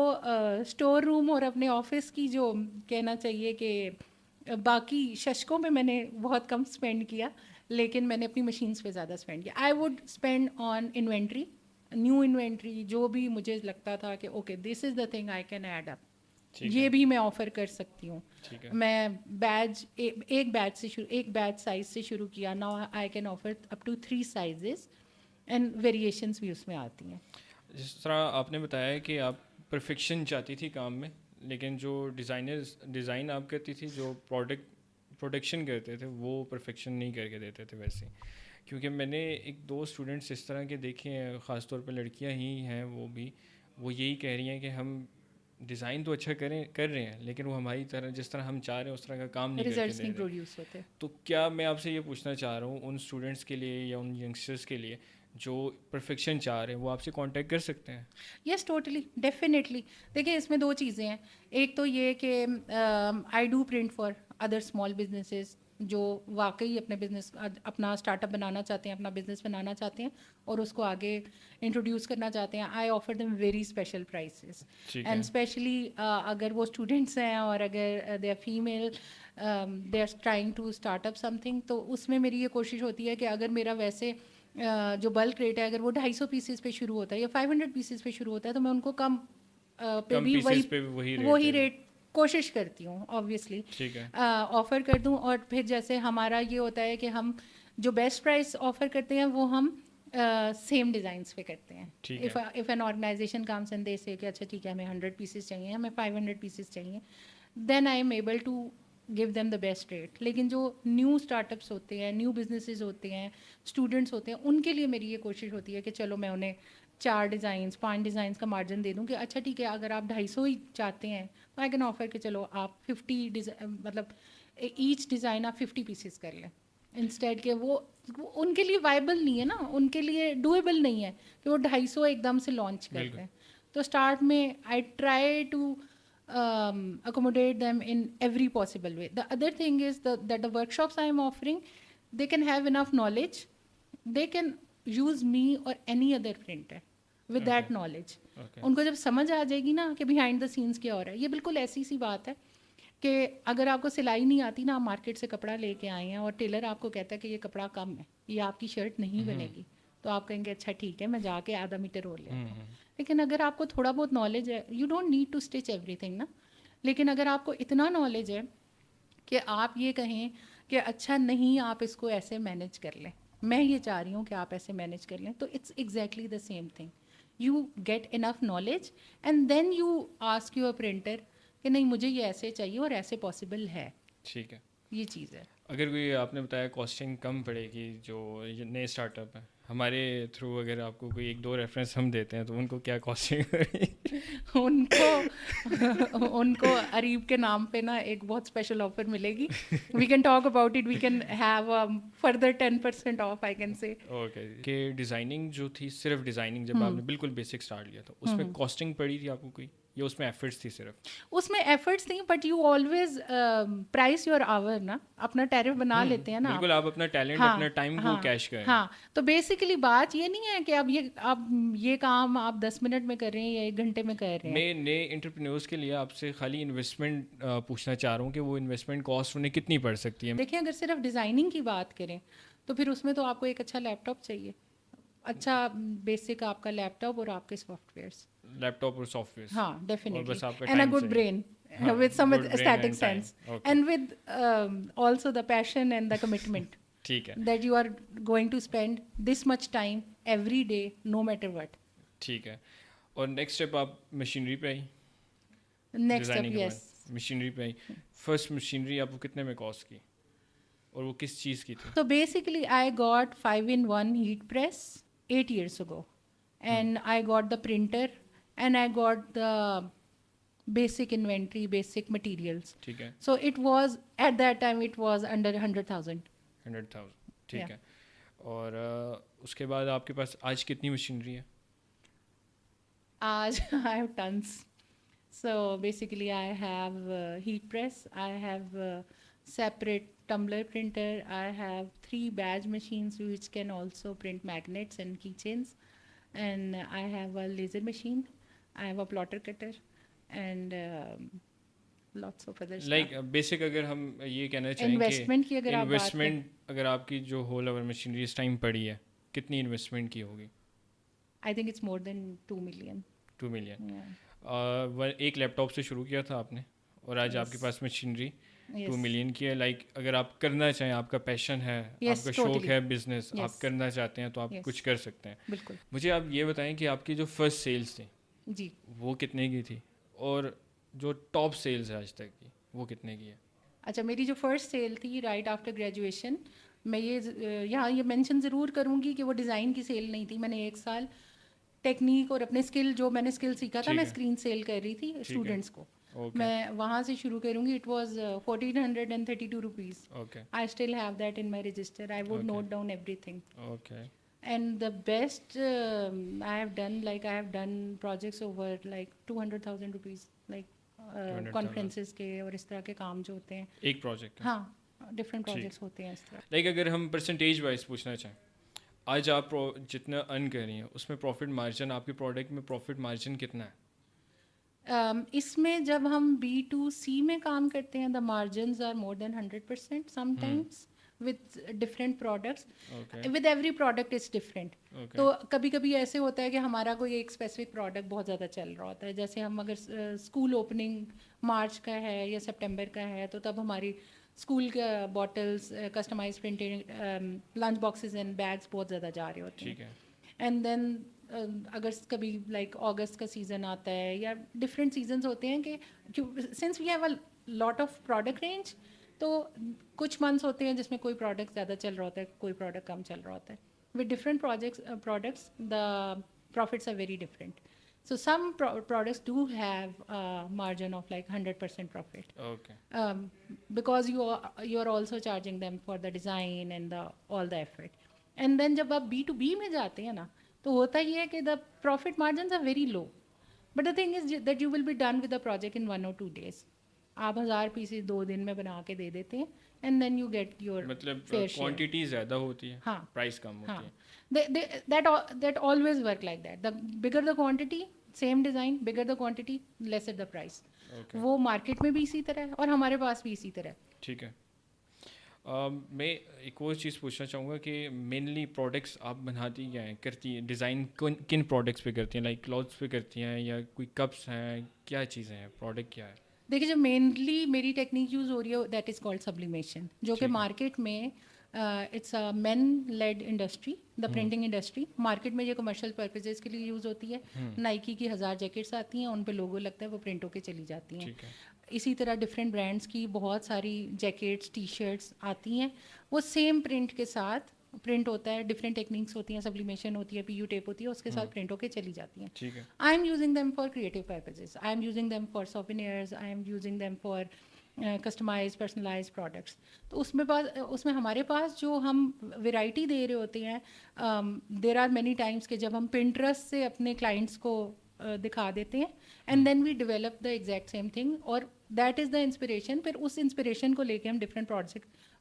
स्टोर रूम और अपने ऑफिस की जो कहना चाहिए कि बाकी शशकों पे मैंने बहुत कम स्पेंड किया, लेकिन मैंने अपनी मशीन्स पे ज़्यादा स्पेंड किया. I would spend on inventory, new inventory, जो भी मुझे लगता था कि okay this is the thing I can add up, ये भी मैं ऑफ़र कर सकती हूँ. मैं बैच एक बैच साइज से शुरू किया. Now I can offer up to 3 sizes and variations भी उसमें आती हैं. जिस तरह आपने बताया कि आप परफेक्शन चाहती थी काम में, लेकिन जो डिज़ाइन आप करती थी, जो प्रोडक्शन करते थे, वो परफेक्शन नहीं करके देते थे वैसे. क्योंकि मैंने 1-2 स्टूडेंट्स इस तरह के देखे हैं, ख़ास तौर पर लड़कियां ही हैं, वो यही कह रही हैं कि हम डिज़ाइन तो अच्छा कर रहे हैं, लेकिन वो हमारी तरह जिस तरह हम चाह रहे हैं उस तरह का काम नहीं रिजल्ट्स नहीं प्रोड्यूस होते. तो क्या मैं आपसे ये पूछना चाह रहा हूँ, उन स्टूडेंट्स के लिए या उन यंगस्टर्स के लिए जो परफेक्शन चाह रहे हैं, वो आपसे कांटेक्ट कर सकते हैं? Yes, totally, definitely. देखिए इसमें 2 चीज़ें हैं. एक तो ये कि I do print for other small businesses जो वाकई अपना स्टार्टअप बनाना चाहते हैं, अपना बिजनेस बनाना चाहते हैं और उसको आगे इंट्रोड्यूस करना चाहते हैं. I offer them very special prices, and specially अगर वो स्टूडेंट्स हैं और अगर they are female, they are trying to start up something, तो उसमें मेरी ये कोशिश होती है कि अगर मेरा वैसे जो बल्क रेट है, अगर वो 250 पीसेस पे शुरू होता है या 500 पीसेस पे शुरू होता है, तो मैं उनको कम पे भी वही रेट रेट कोशिश करती हूँ ऑब्वियसली ठीक है ऑफ़र कर दूँ. और फिर जैसे हमारा ये होता है कि हम जो बेस्ट प्राइस ऑफ़र करते हैं वो हम सेम डिज़ाइंस पे करते हैं. ठीक if an organisation comes and they say कि अच्छा ठीक है हमें 100 पीसेस चाहिए, हमें 500 पीसेस चाहिए, then I am able to give them the best rate. लेकिन जो न्यू स्टार्टअप्स होते हैं, न्यू बिजनेसेस होते हैं, स्टूडेंट्स होते हैं, उनके लिए मेरी ये कोशिश होती है कि चलो मैं उन्हें 4 डिज़ाइंस 5 डिज़ाइंस का मार्जिन दे दूँ कि अच्छा ठीक है अगर आप 250 ही चाहते हैं तो आई कैन ऑफर कि चलो आप 50 मतलब ईच डिज़ाइन आप 50 पीसेस कर लें इंस्टेड के वो उनके लिए वाइबल नहीं है ना, उनके लिए डूएबल नहीं है कि वो 250 एकदम से लॉन्च कर लें. तो स्टार्ट में I try to accommodate them in every possible way. The other thing is that the workshops I am offering, they can have enough knowledge. They can use me or any other printer with that knowledge. उनको जब समझ आ जाएगी ना कि behind the scenes क्या हो रहा है. ये बिल्कुल ऐसी सी बात है कि अगर आपको सिलाई नहीं आती ना, आप मार्केट से कपड़ा लेके आए हैं और टेलर आपको कहता है कि ये कपड़ा कम है, ये आपकी शर्ट नहीं बनेगी, तो आप कहेंगे अच्छा ठीक है मैं जाके आधा मीटर और ले आता हूँ. लेकिन अगर आपको थोड़ा बहुत नॉलेज है, you don't need to stitch everything ना. लेकिन अगर आपको इतना नॉलेज है कि आप ये कहें कि अच्छा नहीं आप इसको ऐसे मैनेज कर लें, मैं ये चाह रही हूँ कि आप ऐसे मैनेज कर लें, तो it's exactly the same thing. You get enough knowledge and then you ask your printer कि नहीं मुझे ये ऐसे चाहिए और ऐसे पॉसिबल है. ठीक है, ये चीज़ है. अगर कोई आपने बताया कॉस्टिंग कम पड़ेगी जो ये नए स्टार्टअप है, हमारे थ्रू अगर आपको कोई 1-2 रेफरेंस हम देते हैं तो उनको क्या कॉस्टिंग पड़ेगी? उनको अरीब के नाम पे ना एक बहुत स्पेशल ऑफर मिलेगी. We can talk about it, we can have further 10% off I can say. Okay कि डिज़ाइनिंग जो थी, सिर्फ डिज़ाइनिंग जब आपने बिल्कुल बेसिक स्टार्ट लिया था उसमें कॉस्टिंग पड़ी थी आपको कोई, या उसमें एफर्ट्स थी सिर्फ? उसमें एफर्ट्स थी but you always price your hour ना, अपना टैरिफ बना लेते हैं ना बिल्कुल. आप अपना टैलेंट अपना टाइम को कैश करें. हाँ, तो बेसिकली बात ये नहीं है कि अब ये काम आप 10 मिनट में कर रहे हैं या 1 घंटे में कर रहे हैं. मैं नए एंटरप्रेन्योर्स के लिए आपसे खाली इन्वेस्टमेंट पूछना चाह रहा हूँ कि वो इन्वेस्टमेंट कॉस्ट उन्हें कितनी पड़ सकती है? देखिए अगर सिर्फ डिज़ाइनिंग की बात करें तो फिर उसमें तो आपको एक अच्छा लैपटॉप चाहिए, अच्छा बेसिक आपका लैपटॉप और आपके सॉफ्टवेयर्स. लैपटॉप और सॉफ्टवेयर, हाँ डेफिनेटली, बस आपका एंड अ टाइम गुड चाहिए. Brain with some aesthetic sense and with also the passion and the commitment ठीक है, that you are going to spend this much time every day no matter what. ठीक है. और next step आप machinery पे आई? Next step, yes. Machinery पे आई. First machinery आपको कितने में कॉस्ट की और वो किस चीज़ की थी? So basically I got 5-in-1 heat press 8 years ago and I got the printer and I got the basic inventory, basic materials. ठीक है, So it was at that time it was under 100,000. 100,000. ठीक है. और उसके बाद आपके पास आज कितनी मशीनरी है? Aj I have tons. So basically I have heat press, I have separate tumbler printer, I have 3 badge machines which can also print magnets and keychains, and I have a laser machine, I have a plotter cutter and lots of other stuff. Like basic अगर हम ये कहना चाहें investment की अगर आप बात investment अगर आपकी जो होल ओवर मशीनरी इस टाइम पड़ी है कितनी इन्वेस्टमेंट की होगी? I think it's more than 2 million. 2 million. Yeah. एक लैपटॉप से शुरू किया था आपने और आज आपके पास मशीनरी 2 मिलियन की है. लाइक अगर आप करना चाहें, आपका पैशन है, आपका शौक है बिजनेस, आप करना चाहते हैं तो आप कुछ कर सकते हैं. बिल्कुल. मुझे आप ये बताएं कि आपकी जो फर्स्ट सेल्स थी जी वो कितने की थी और जो टॉप सेल्स है आज तक की वो कितने की है? अच्छा, मेरी जो फर्स्ट सेल थी राइट आफ्टर ग्रेजुएशन, मैं ये यहाँ ये मेंशन ज़रूर करूँगी कि वो डिज़ाइन की सेल नहीं थी. मैंने 1 साल टेक्निक और अपने स्किल जो मैंने स्किल सीखा था मैं स्क्रीन सेल कर रही थी स्टूडेंट्स को. मैं वहाँ से शुरू करूँगी. It was 1432 rupees. I still have that in my register. I would note down everything. And the best I have done, like I have done projects over like 200,000 rupees, like conferences के और इस तरह के काम जो होते हैं. एक प्रोजेक्ट? हाँ, डिफरेंट प्रोजेक्ट्स होते हैं इस तरह. लाइक अगर हम परसेंटेज वाइज पूछना चाहें, आज आप जितना अर्न कर रही हैं उसमें प्रॉफिट मार्जिन, आपके प्रोडक्ट में प्रॉफिट मार्जिन कितना है? इसमें जब हम B2C में काम करते हैं, the margins are more than 100% sometimes. with different products. Okay. With every product is different. Okay. तो कभी कभी ऐसे होता है कि हमारा कोई एक स्पेसिफिक प्रोडक्ट बहुत ज़्यादा चल रहा होता है, जैसे हम अगर स्कूल ओपनिंग मार्च का है या सितंबर का है, तो तब हमारी स्कूल का bottles, customize printed lunch boxes and bags बहुत ज़्यादा जा रहे होते ठीक हैं. है. एंड देन अगर कभी लाइक अगस्त का सीज़न आता है या डिफरेंट सीजन्स होते हैं कि since we have a lot of product range, तो कुछ मंथ्स होते हैं जिसमें कोई प्रोडक्ट ज़्यादा चल रहा होता है, कोई प्रोडक्ट कम चल रहा होता है. With different products the profits are very different. So some products do have a margin of like 100% profit, Okay. because you're also charging them for the design and all the effort. And then जब आप B2B में जाते हैं ना, तो होता ये है कि the profit margins are very low, but the thing is that you will be done with the project in 1 or 2 days. आप 1000 पीसेस 2 दिन में बना के दे देते हैं, and then you get your मतलब fair share. क्वांटिटी ज़्यादा होती है, हाँ. प्राइस कम होती हाँ. है. That always work like that. The bigger the quantity, same design, bigger the quantity, lesser the price. Okay. वो मार्केट में भी इसी तरह है और हमारे पास भी इसी तरह है. ठीक है. मैं एक और चीज़ पूछना चाहूँगा कि मेनली प्रोडक्ट्स आप बनाती क्या हैं, करती हैं, डिज़ाइन किन प्रोडक्ट्स पे करती हैं, लाइक क्लॉथ्स पे करती हैं या कोई कप्स हैं, क्या चीज़ें हैं, प्रोडक्ट क्या है? देखिए, जो मेनली मेरी टेक्निक यूज़ हो रही है दैट इज़ कॉल्ड सब्लिमेशन, जो कि मार्केट में it's a men led industry, the printing industry. Market में ये कमर्शियल पर्पजेज़ के लिए यूज़ होती है. नाइकी की 1000 जैकेट्स आती हैं, उन पे लोगो लगता है, वो प्रिंट होके चली जाती हैं. ठीक है. इसी तरह डिफरेंट ब्रांड्स की बहुत सारी जैकेट्स, टी शर्ट्स आती हैं, वो सेम प्रिंट के साथ प्रिंट होता है. डिफरेंट टेक्निक्स होती हैं, सब्लिमेशन होती है, पीयू टेप होती है, उसके साथ प्रिंट होके चली जाती हैं. ठीक है. I am using them for creative purposes, I am using them for souvenirs, I am using them for customize personalize products. तो उसमें हमारे पास जो हम वेराइटी दे रहे होते हैं, देर आर मैनी टाइम्स के जब हम पिंटरेस्ट से अपने क्लाइंट्स को दिखा देते हैं, and then we develop the exact same thing, और दैट इज़ द इंस्पिरेशन. फिर उस इंस्पिरेशन को लेके हम डिफरेंट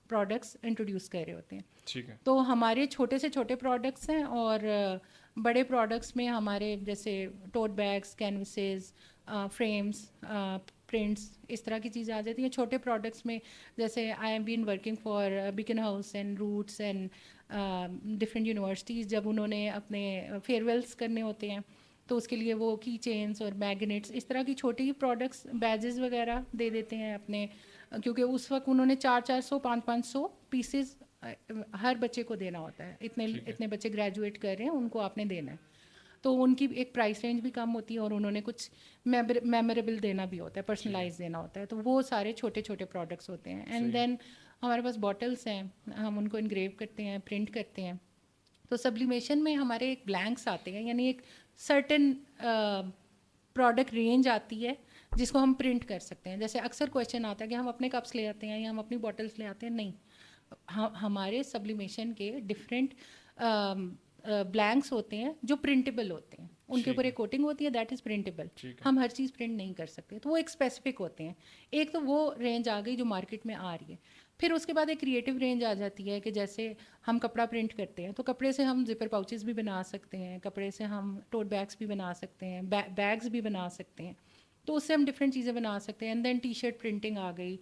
प्रोडक्ट्स इंट्रोड्यूस कर रहे होते हैं. ठीक है. तो हमारे छोटे से छोटे प्रोडक्ट्स हैं, और बड़े प्रोडक्ट्स में हमारे जैसे टोट बैग्स, कैनवसेस, फ्रेम्स, प्रिंट्स, इस तरह की चीज़ें आ जाती हैं. छोटे प्रोडक्ट्स में जैसे I am been working for Beacon house and Roots and different universities, जब उन्होंने अपने फेयरवेल्स करने होते हैं तो उसके लिए वो की चेन्स और मैग्नेट्स, इस तरह की छोटी प्रोडक्ट्स, बैजेस वगैरह दे देते हैं अपने, क्योंकि उस वक्त उन्होंने 400-400, 500-500 पीसेस हर बच्चे को देना होता है. इतने बच्चे ग्रेजुएट कर रहे हैं, उनको आपने देना है. तो उनकी एक प्राइस रेंज भी कम होती है, और उन्होंने कुछ मेमोरेबल देना भी होता है, पर्सनलाइज देना होता है. तो वो सारे छोटे छोटे प्रोडक्ट्स होते हैं. एंड देन हमारे पास बॉटल्स हैं, हम उनको इनग्रेव करते हैं, प्रिंट करते हैं. तो सब्लिमेशन में हमारे एक ब्लैंक्स आते हैं, यानी एक सर्टेन प्रोडक्ट रेंज आती है जिसको हम प्रिंट कर सकते हैं. जैसे अक्सर क्वेश्चन आता है कि हम अपने कप्स ले आते हैं या हम अपनी बॉटल्स ले आते हैं. नहीं, हमारे सब्लिमेशन के डिफरेंट ब्लैंक्स होते हैं जो प्रिंटेबल होते हैं, उनके ऊपर एक कोटिंग होती है, दैट इज़ प्रिंटेबल. हम हर चीज़ प्रिंट नहीं कर सकते, तो वो एक स्पेसिफिक होते हैं. एक तो वो रेंज आ गई जो मार्केट में आ रही है. फिर उसके बाद एक क्रिएटिव रेंज आ जाती है कि जैसे हम कपड़ा प्रिंट करते हैं, तो कपड़े से हम जिपर पाउचेस भी बना सकते हैं, कपड़े से हम टोट बैग्स भी बना सकते हैं, बैग्स भी बना सकते हैं. तो उससे हम डिफरेंट चीज़ें बना सकते हैं. And then T shirt printing आ गई,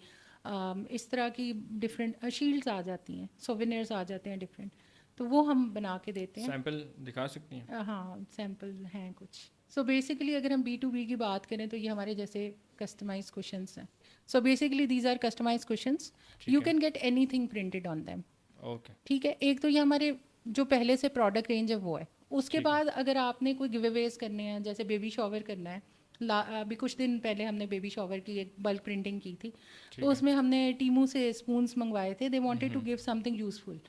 इस तरह की डिफरेंट शील्ड्स आ जाती हैं, सोवेनियर्स आ जाते हैं डिफरेंट, तो वो हम बना के देते हैं. सैंपल दिखा सकती हैं? हाँ, सैंपल हैं कुछ. सो बेसिकली अगर हम B2B की बात करें तो ये हमारे जैसे कस्टमाइज कुशन्स हैं. So basically these are customize cushions, you can get anything printed on them. Okay. ठीक है. एक तो ये हमारे जो पहले से प्रोडक्ट रेंज है वो है. उसके बाद अगर आपने कोई गिव अवेज करने हैं, जैसे बेबी शॉवर करना है, अभी कुछ दिन पहले हमने बेबी शॉवर की एक बल्क प्रिंटिंग की थी, तो उसमें हमने टीमू से स्पून्स मंगवाए थे. They wanted to give something useful,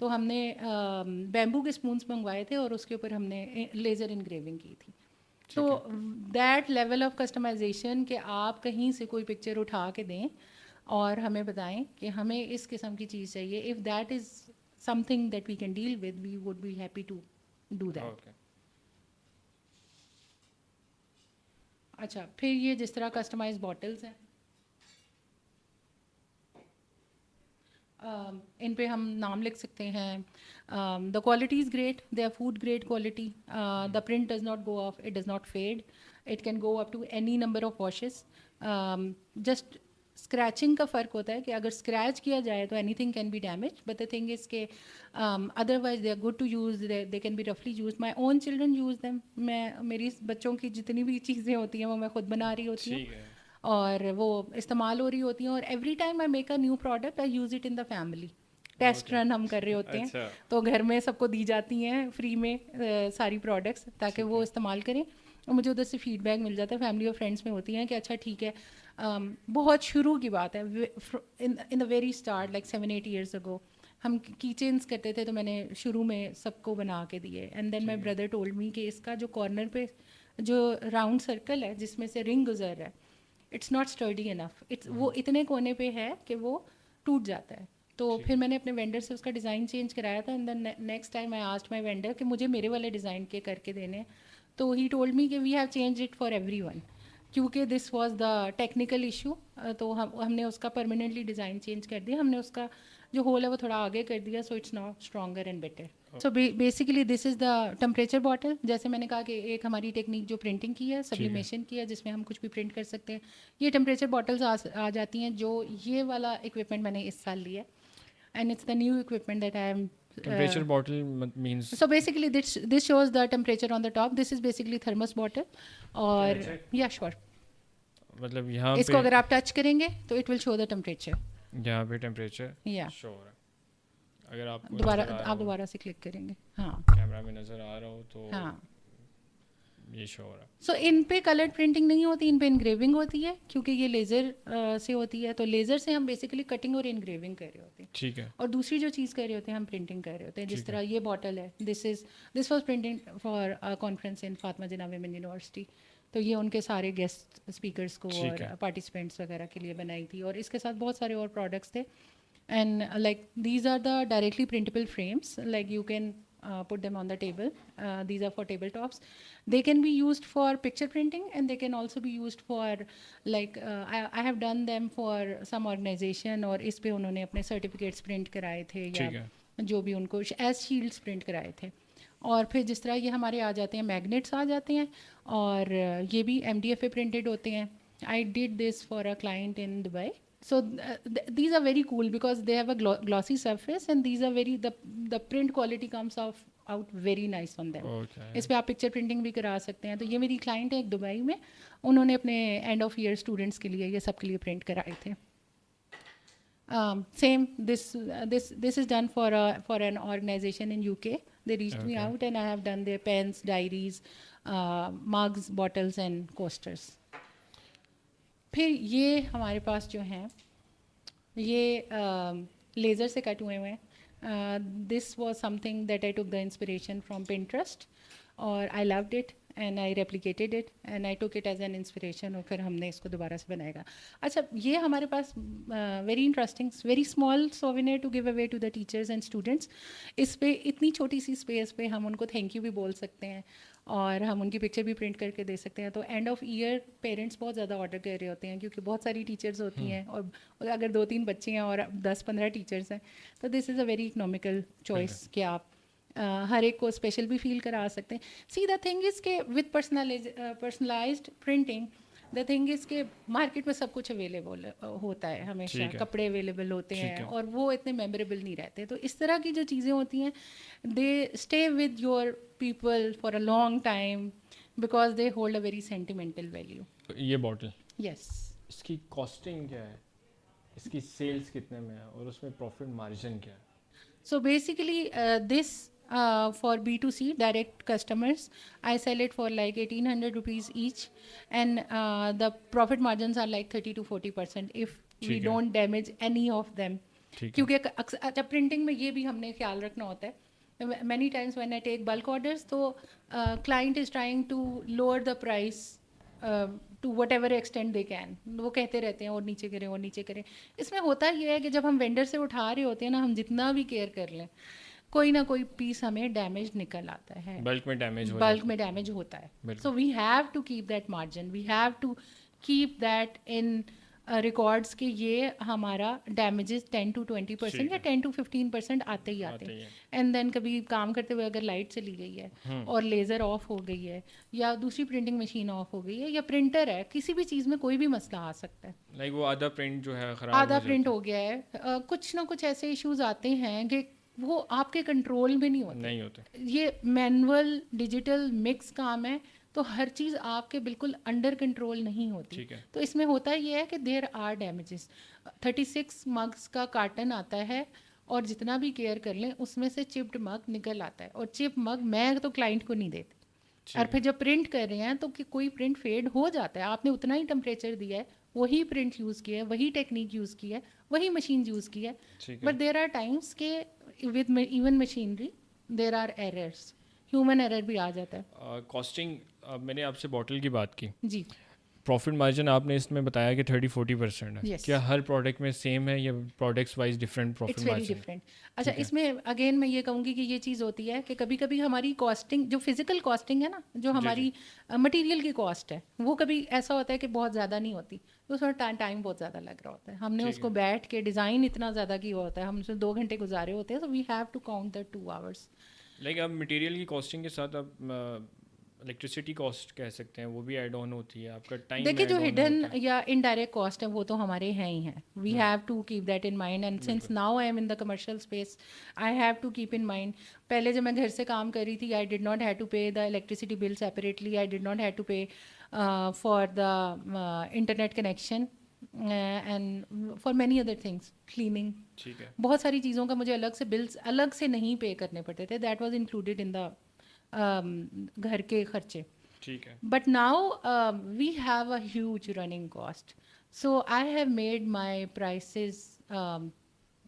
तो हमने बैम्बू के स्पून्स मंगवाए थे और उसके ऊपर हमने लेज़र इनग्रेविंग की थी. तो दैट लेवल ऑफ कस्टमाइजेशन कि आप कहीं से कोई पिक्चर उठा के दें और हमें बताएं कि हमें इस किस्म की चीज़ चाहिए, if that is something that we can deal with, we would be happy to do that. अच्छा, फिर ये जिस तरह कस्टमाइज बॉटल्स हैं, इन पे हम नाम लिख सकते हैं. The quality is great, they are food grade quality, the print does not go off, it does not fade, it can go up to any number of washes. Just scratching का फ़र्क होता है कि अगर स्क्रैच किया जाए तो anything can be damage, but the thing is के otherwise they are good to use, they can be रफली use. My own children use them. मैं मेरी बच्चों की जितनी भी चीज़ें होती हैं वो मैं खुद बना रही होती हूँ ठीक है, और वो इस्तेमाल हो रही होती हैं. और every time I make a new product I use it in the family. Test run हम कर रहे होते हैं अच्छा, तो घर में सबको दी जाती हैं फ्री में सारी प्रोडक्ट्स, ताकि वो इस्तेमाल करें. और मुझे उधर से फीडबैक मिल जाता है, फैमिली और फ्रेंड्स में होती हैं कि अच्छा ठीक है. बहुत शुरू की बात है, in the very start like 7-8 years ago हम की चेन्स करते थे, तो मैंने शुरू में सबको बना के दिए. And then my brother told me कि इसका जो कॉर्नर पे जो राउंड सर्कल है जिसमें से रिंग गुजर रहा है, it's not sturdy enough. It's वो इतने कोने पे है कि वो टूट जाता है. तो फिर मैंने अपने वेंडर से उसका डिज़ाइन चेंज कराया था. And then next time I asked my vendor कि मुझे मेरे वाले डिज़ाइन के करके देने. तो ही टोल्ड मी कि we have change it for everyone, क्योंकि this was the technical issue. तो हमने उसका परमानेंटली डिज़ाइन चेंज कर दिया. हमने उसका जो होल है वो थोड़ा आगे कर दिया, so it's now stronger and better. So basically this is the temperature bottle. जैसे मैंने कहा कि एक हमारी टेक्निक जो प्रिंटिंग की है, सब्लिमेशन की है, जिसमें हम कुछ भी प्रिंट कर सकते हैं. ये टेम्परेचर बॉटल्स आ जाती हैं. जो ये वाला इक्विपमेंट मैंने इस साल लिया है, and it's the new equipment that I am. temperature bottle means So basically, this shows the temperature on the top. This is basically thermos bottle. और yeah, sure. मतलब यहाँ इसको अगर आप टच करेंगे तो it will show the temperature. यहाँ पे टेम्परेचर Yeah. शो हो रहा है. अगर आप दोबारा से क्लिक करेंगे. हाँ. कैमरा में नज़र आ रहा हो तो हाँ. ये शो हो रहा है. सो इन पे कलर प्रिंटिंग नहीं होती, इन पे इनग्रेविंग होती है, क्योंकि ये लेज़र से होती है. तो लेज़र से हम बेसिकली कटिंग और इनग्रेविंग कर रहे होते हैं. ठीक है. और दूसरी जो चीज़ कर रहे होते हैं हम प्रिंटिंग कर रहे होते हैं. जिस तरह ये बॉटल है, this was printing for a conference in Fatima Jinnah women university. तो ये उनके सारे गेस्ट स्पीकर्स को और पार्टिसिपेंट्स वगैरह के लिए बनाई थी. और इसके साथ बहुत सारे और प्रोडक्ट्स थे. And like these are the directly printable frames, like you can put them on the table. These are for tabletops. They can be used for picture printing, and they can also be used for like I have done them for some organization, और इस पे उन्होंने अपने certificates print कराए थे या जो भी उनको एज शील्ड्स प्रिंट कराए थे. और फिर जिस तरह ये हमारे आ जाते हैं, मैग्नेट्स आ जाते हैं, और ये भी MDFA प्रिंटेड होते हैं. I did this for a client in Dubai. So these are very cool because they have a glossy surface, and these are the print quality comes out very nice on them. Okay. इस पे आप picture printing भी करा सकते हैं. तो ये मेरी क्लाइंट है एक दुबई में, उन्होंने अपने एंड ऑफ ईयर स्टूडेंट्स के लिए ये सब के लिए प्रिंट कराए थे. Same, this is done for an organization in UK. They reached me out, and I have done their pens, diaries, mugs, bottles and coasters. फिर ये हमारे पास जो हैं ये लेज़र से कट हुए हैं. This was something that I took the inspiration from Pinterest, और I loved it and I replicated it and I took it as an inspiration, और फिर हमने इसको दोबारा से बनाएगा. अच्छा, ये हमारे पास very interesting, very small souvenir to give away to the teachers and students. इस पे इतनी छोटी सी स्पेस पे हम उनको थैंक यू भी बोल सकते हैं, और हम उनकी पिक्चर भी प्रिंट करके दे सकते हैं. तो एंड ऑफ ईयर पेरेंट्स बहुत ज़्यादा ऑर्डर कर रहे होते हैं, क्योंकि बहुत सारी टीचर्स होती हैं, और अगर 2-3 बच्चे हैं और 10-15 टीचर्स हैं, तो this is a very economical choice कि आप हर एक को स्पेशल भी फील करा सकते हैं. सी द थिंग इज़ के with personalised printing, the thing is के मार्केट में सब कुछ अवेलेबल होता है हमेशा, कपड़े अवेलेबल होते हैं, और वो इतने मेमोरेबल नहीं रहते. तो इस तरह की जो चीज़ें होती हैं, they stay with your people for a long time because they hold a very sentimental value. ये बॉटल, यस, इसकी कॉस्टिंग क्या है, इसकी सेल्स कितने में है, और उसमें प्रॉफिट मार्जिन क्या है? So basically this for B2C direct customers, I sell it for like 1,800 rupees each, and the profit margins are like 30 to 40% if we don't damage any of them. क्योंकि अच्छा printing में ये भी हमने ख्याल रखना होता है. Many times when I take bulk orders, तो client is trying to lower the price to whatever extent they can. वो कहते रहते हैं और नीचे करें और नीचे करें. इसमें होता ये है कि जब हम वेंडर से उठा रहे होते हैं ना, हम जितना भी केयर कर लें, कोई ना कोई पीस हमें डैमेज निकल आता है. बल्क में डैमेज होता है. So we have to keep that margin, we have to keep that in records کہ یہ ہمارا ڈیمیجز 10 to 20% یا 10 to 15% آتے ہی آتے ہیں. اینڈ دین کبھی کام کرتے ہوئے اگر لائٹ چلی گئی ہے اور لیزر آف ہو گئی ہے یا دوسری پرنٹنگ مشین آف ہو گئی ہے یا پرنٹر ہے, کسی بھی چیز میں کوئی بھی مسئلہ آ سکتا ہے. لائک وہ آدھا پرنٹ جو ہے خراب آدھا پرنٹ ہو گیا ہے, کچھ نہ کچھ ایسے ایشوز آتے ہیں کہ وہ آپ کے کنٹرول میں نہیں ہوتے. یہ مینول ڈیجیٹل مکس کام ہے, تو ہر چیز آپ کے بالکل انڈر کنٹرول نہیں ہوتی. تو اس میں ہوتا یہ ہے کہ دیر آر ڈیمیجز. 36 مگس کا کارٹن آتا ہے اور جتنا بھی کیئر کر لیں اس میں سے چپڈ مگ نکل آتا ہے, اور چپ مگ میں تو کلائنٹ کو نہیں دیتی. اور پھر جب پرنٹ کر رہے ہیں تو کوئی پرنٹ فیڈ ہو جاتا ہے, آپ نے اتنا ہی ٹمپریچر دیا ہے, وہی پرنٹ یوز کیا ہے, وہی ٹیکنیک یوز کی ہے, وہی مشین یوز کی ہے, بٹ دیر آر ٹائمس کہ with even machinery there are errors, human error بھی آ جاتا ہے. کاسٹنگ, میں نے آپ سے باٹل کی بات کی, جی پروفٹ مارجن آپ نے اس میں بتایا کہ 30-40% ہے. کیا ہر پروڈکٹ میں سیم ہے یا products wise different profit margin? It's very different. اچھا, اس میں اگین میں یہ کہوں گی کہ یہ چیز ہوتی ہے کہ کبھی کبھی ہماری کاسٹنگ جو فزیکل کاسٹنگ ہے نا, جو ہماری مٹیریل کی کاسٹ ہے, وہ کبھی ایسا ہوتا ہے کہ بہت زیادہ نہیں ہوتی, اس میں ٹائم بہت زیادہ لگ رہا ہوتا ہے. ہم نے اس کو بیٹھ کے ڈیزائن اتنا زیادہ کیا ہوتا ہے, ہم اس میں 2 گھنٹے گزارے ہوتے ہیں, so we have to count that 2 hours. Like اب مٹیریل کی کاسٹنگ کے ساتھ اب الیکٹریسٹی کاسٹ کہہ سکتے ہیں, وہ بھی ایڈ آن ہوتی ہے, آپ کا ٹائم. دیکھیے جو ہڈن یا انڈائریکٹ کاسٹ ہے وہ تو ہمارے ہیں ہی ہیں. We have to keep that in mind, and since now I am in the commercial space I have to keep in mind. پہلے جب میں گھر سے کام کر رہی تھی, I did not have to pay the electricity bill separately, I did not have to pay for the internet connection and for many other things, cleaning, بہت ساری چیزوں کا مجھے الگ سے بلس الگ سے نہیں پے کرنے پڑتے تھے. دیٹ واز انکلوڈیڈ ان دا گھر کے خرچے. But now we have a huge running cost. So I have made my prices,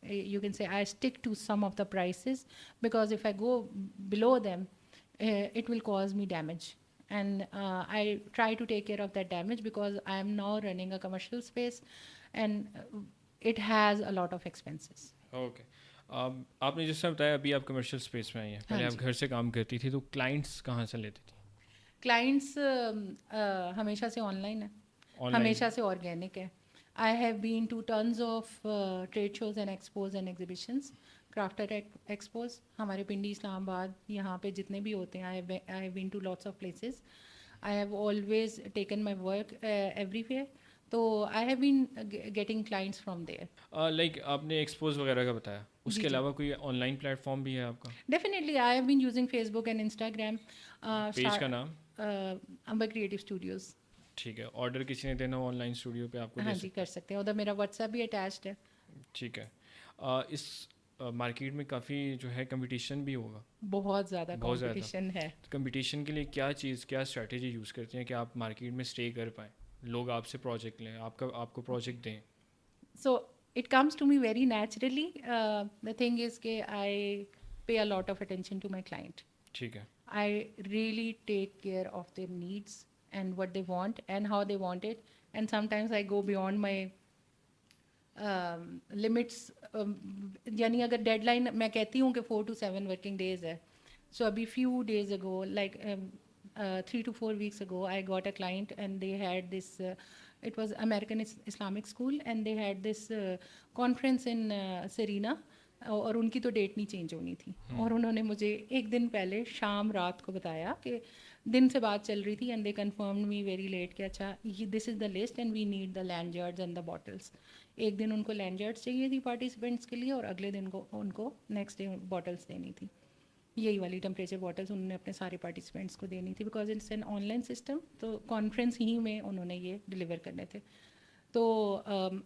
you can say I stick to some of the prices, because if I go below them, it will cause me damage. And I try to take care of that damage because I am now running a commercial space and it has a lot of expenses. Okay. آپ نے جس طرح بتایا ابھی آپ commercial space میں آئی ہیں, پہلے آپ گھر سے کام کرتی تھی, تو کلائنٹس کہاں سے لیتی تھی؟ کلائنٹس ہمیشہ سے آن لائن ہے, ہمیشہ سے آرگینک ہے. I have been to tons of trade shows and expos and exhibitions, crafter expo ہمارے پنڈی, اسلام آباد, یہاں پہ جتنے بھی ہوتے ہیں. I have been to lots of places. I have always taken my work everywhere, تو I have been getting clients from there. Like آپ نے ایکسپوز وغیرہ کا بتایا, اس کے علاوہ کوئی آن لائن پلیٹ فارم بھی ہے آپ کا؟ Definitely I have been using Facebook and Instagram. Page کا نام امبر کریٹو اسٹوڈیوز. ٹھیک ہے. آرڈر کسی نے دینا ہو آن لائن اسٹوڈیو پہ آپ کو؟ ہاں جی, کر سکتے ہیں. ادھر میرا واٹس ایپ بھی اٹیچڈ ہے. ٹھیک ہے. اس مارکیٹ میں کافی جو ہے کمپٹیشن بھی ہوگا, بہت زیادہ کمپٹیشن ہے. کمپٹیشن کے لیے کیا چیز, کیا اسٹریٹجی یوز کرتے ہیں کہ آپ مارکیٹ میں اسٹے کر پائیں, لوگ آپ سے پروجیکٹ لیں, آپ کو پروجیکٹ دیں؟ So it comes to me very naturally. The thing is کہ I pay a lot of attention to my client. ٹھیک ہے. I really take care of their needs and what they want and how they want it. And sometimes I go beyond my limits. یعنی اگر dead line میں کہتی ہوں کہ 4 to 7 working days ہے, so ابھی few days ago, like 3 to 4 weeks ago, I got a client and they had this, it was American Islamic School, and they had this conference in Serena, اور ان کی تو date نہیں change ہونی تھی, اور انہوں نے مجھے ایک دن پہلے شام رات کو بتایا کہ دن سے بات چل رہی تھی, and they confirmed me very late کہ اچھا this is the list and we need the land and the bottles. ایک دن ان کو لینڈ چاہیے تھی پارٹیسپینٹس کے لیے, اور اگلے دن کو ان کو نیکسٹ ڈے باٹلس دینی تھی, یہی والی ٹمپریچر باٹلس انہوں نے اپنے سارے پارٹیسپینٹس کو دینی تھی, because it's an online system. تو کانفرنس ہی میں انہوں نے یہ ڈلیور کرنے تھے. تو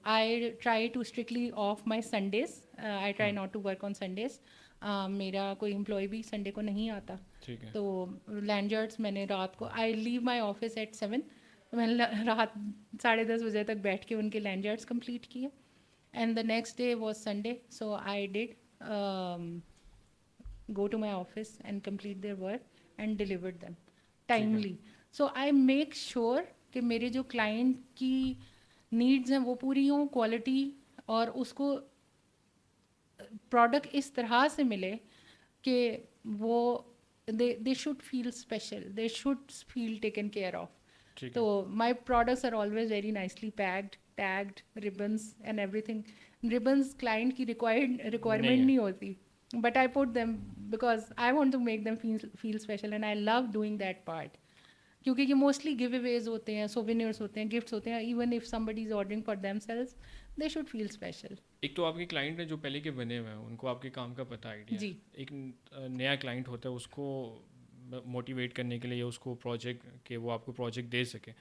I try to strictly off my Sundays, I try not to work on Sundays. میرا کوئی امپلائی بھی سنڈے کو نہیں آتا, تو لینڈ میں نے رات کو, آئی لیو مائی آفس ایٹ 7, میں نے رات 10:30 بجے تک بیٹھ کے ان کے لینڈ کمپلیٹ کیے. And the next day was Sunday, so I did go to my office and complete their work and delivered them timely. So I make sure کہ میرے جو client کی needs ہیں وہ پوری ہوں, کوالٹی, اور اس کو پروڈکٹ اس طرح سے ملے کہ وہ they should feel special, they should feel taken care of. تو my products are always very nicely packed, tagged ribbons and everything. Ribbons client की requirement नहीं है। नहीं होती, but I put them because I want to make them feel special, and I love doing that part. क्योंकि ये mostly give Awez होते हैं, souvenirs होते हैं, गिफ्ट्स होते हैं. Even if somebody is ordering for themselves, they should feel special. एक तो आपके क्लाइंट है जो पहले के बने हुए हैं, उनको आपके काम का पता आइडिया जी. है. एक नया क्लाइंट होता है, उसको मोटिवेट करने के लिए या उसको प्रोजेक्ट के वो आपको प्रोजेक्ट दे सके,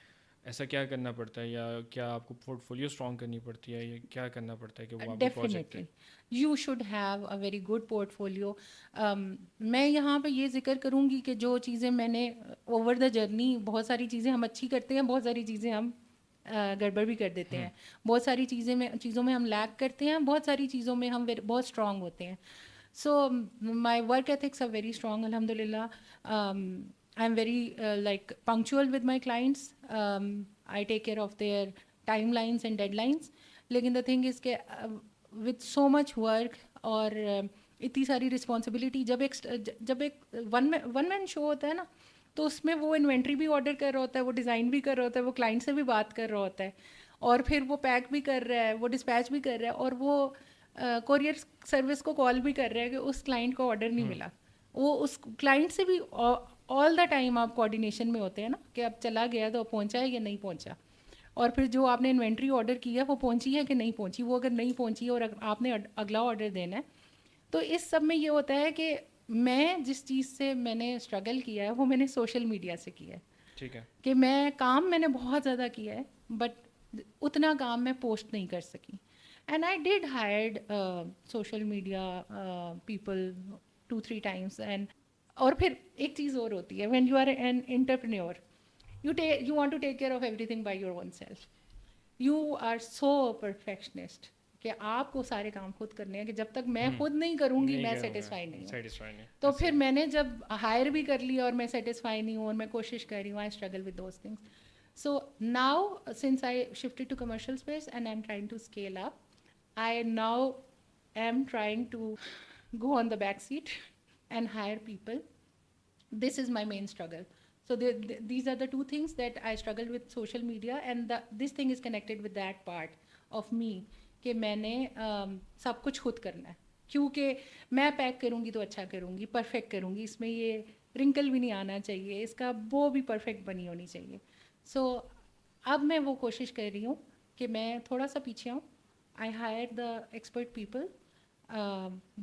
ऐसा क्या करना पड़ता है, या क्या आपको पोर्टफोलियो स्ट्रॉन्ग करनी पड़ती है, या क्या करना पड़ता है कि वो आपको project definitely you should have a very good portfolio. मैं यहाँ पे ये जिक्र करूँगी कि जो चीज़ें मैंने ओवर द जर्नी, बहुत सारी चीज़ें हम अच्छी करते हैं, बहुत सारी चीज़ें हम गड़बड़ भी कर देते हैं. बहुत सारी चीज़ों में हम लैक करते हैं, बहुत सारी चीज़ों में हम बहुत स्ट्रांग होते हैं. So my work ethics are very strong, alhamdulillah. I'm very like punctual with my clients. I take care of their timelines and deadlines. लेकिन the thing is कि with so much work और इतनी सारी responsibility, जब एक one man show होता है ना, तो उसमें वो इन्वेंट्री भी ऑर्डर कर रहा होता है, वो डिज़ाइन भी कर रहा होता है, वो क्लाइंट से भी बात कर रहा होता है, और फिर वो पैक भी कर रहा है, वो डिस्पैच भी कर रहा है, और वो कोरियर सर्विस को कॉल भी कर रहा है कि उस क्लाइंट को ऑर्डर नहीं मिला. वो उस क्लाइंट से भी ऑल द टाइम आप कोऑर्डिनेशन में होते हैं ना, कि अब चला गया तो पहुंचा है या नहीं पहुंचा, और फिर जो आपने इन्वेंट्री ऑर्डर की है वो पहुंची है कि नहीं पहुंची. वो अगर नहीं पहुंची और आपने अगला ऑर्डर देना है, तो इस सब में ये होता है कि मैं जिस चीज़ से मैंने स्ट्रगल किया है वो मैंने सोशल मीडिया से किया है. ठीक है. कि मैं काम मैंने बहुत ज़्यादा किया है, बट उतना काम मैं पोस्ट नहीं कर सकी. And I did hired social media people 2-3 times. And और फिर एक चीज़ और होती है, when you are an entrepreneur, you want to take care of everything by your own self. You are so perfectionist कि आपको सारे काम खुद करने हैं, कि जब तक मैं खुद नहीं करूँगी मैं सेटिस्फाई नहीं हूँ. तो फिर मैंने जब हायर भी कर लिया और मैं सेटिस्फाई नहीं हूँ और मैं कोशिश कर रही हूँ, I struggle with those things. So now since I shifted to commercial space and I am trying to scale up, I now am trying to go on the back seat and hire people. This is my main struggle. So these are the two things that I struggle with social media, and this thing is connected with that part of me कि मैंने सब कुछ खुद करना है, क्योंकि मैं pack करूँगी तो अच्छा करूँगी, परफेक्ट करूँगी, इसमें ये रिंकल भी नहीं आना चाहिए, इसका वो भी परफेक्ट बनी होनी चाहिए. सो अब मैं वो कोशिश कर रही हूँ कि मैं थोड़ा सा पीछे आऊँ. I hired the expert people,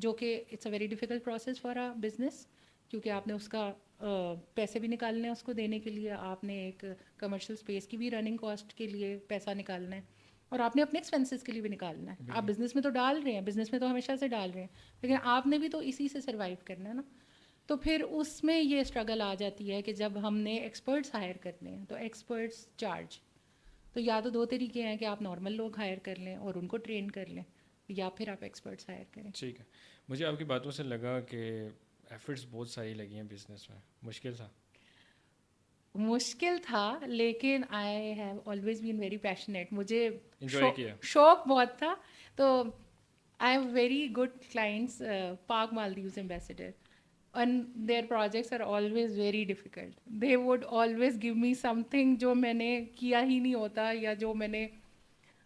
जो कि it's a very difficult process for a business, क्योंकि आपने उसका पैसे भी निकालने हैं उसको देने के लिए, आपने एक कमर्शियल स्पेस की भी रनिंग कॉस्ट के लिए पैसा निकालना है, और आपने अपने एक्सपेंसेस के लिए भी निकालना है. आप बिज़नेस में तो डाल रहे हैं, बिज़नेस में तो हमेशा से डाल रहे हैं, लेकिन आपने भी तो इसी से सर्वाइव करना है ना. तो फिर उसमें ये स्ट्रगल आ जाती है कि जब हमने एक्सपर्ट्स हायर करने हैं तो एक्सपर्ट्स चार्ज, तो या तो दो तरीके हैं कि आप नॉर्मल लोग हायर कर लें और उनको ट्रेन कर लें, या फिर आप एक्सपर्ट्स हायर करें. ठीक है. मुझे आपकी बातों से लगा कि एफर्ट्स बहुत सारी लगी हैं बिजनेस में. मुश्किल था, लेकिन I have always been very passionate. मुझे शौक बहुत था. तो I have very good clients, Pak Maldives ambassador, and their projects are always very difficult. They would always give me something जो मैंने किया ही नहीं होता, या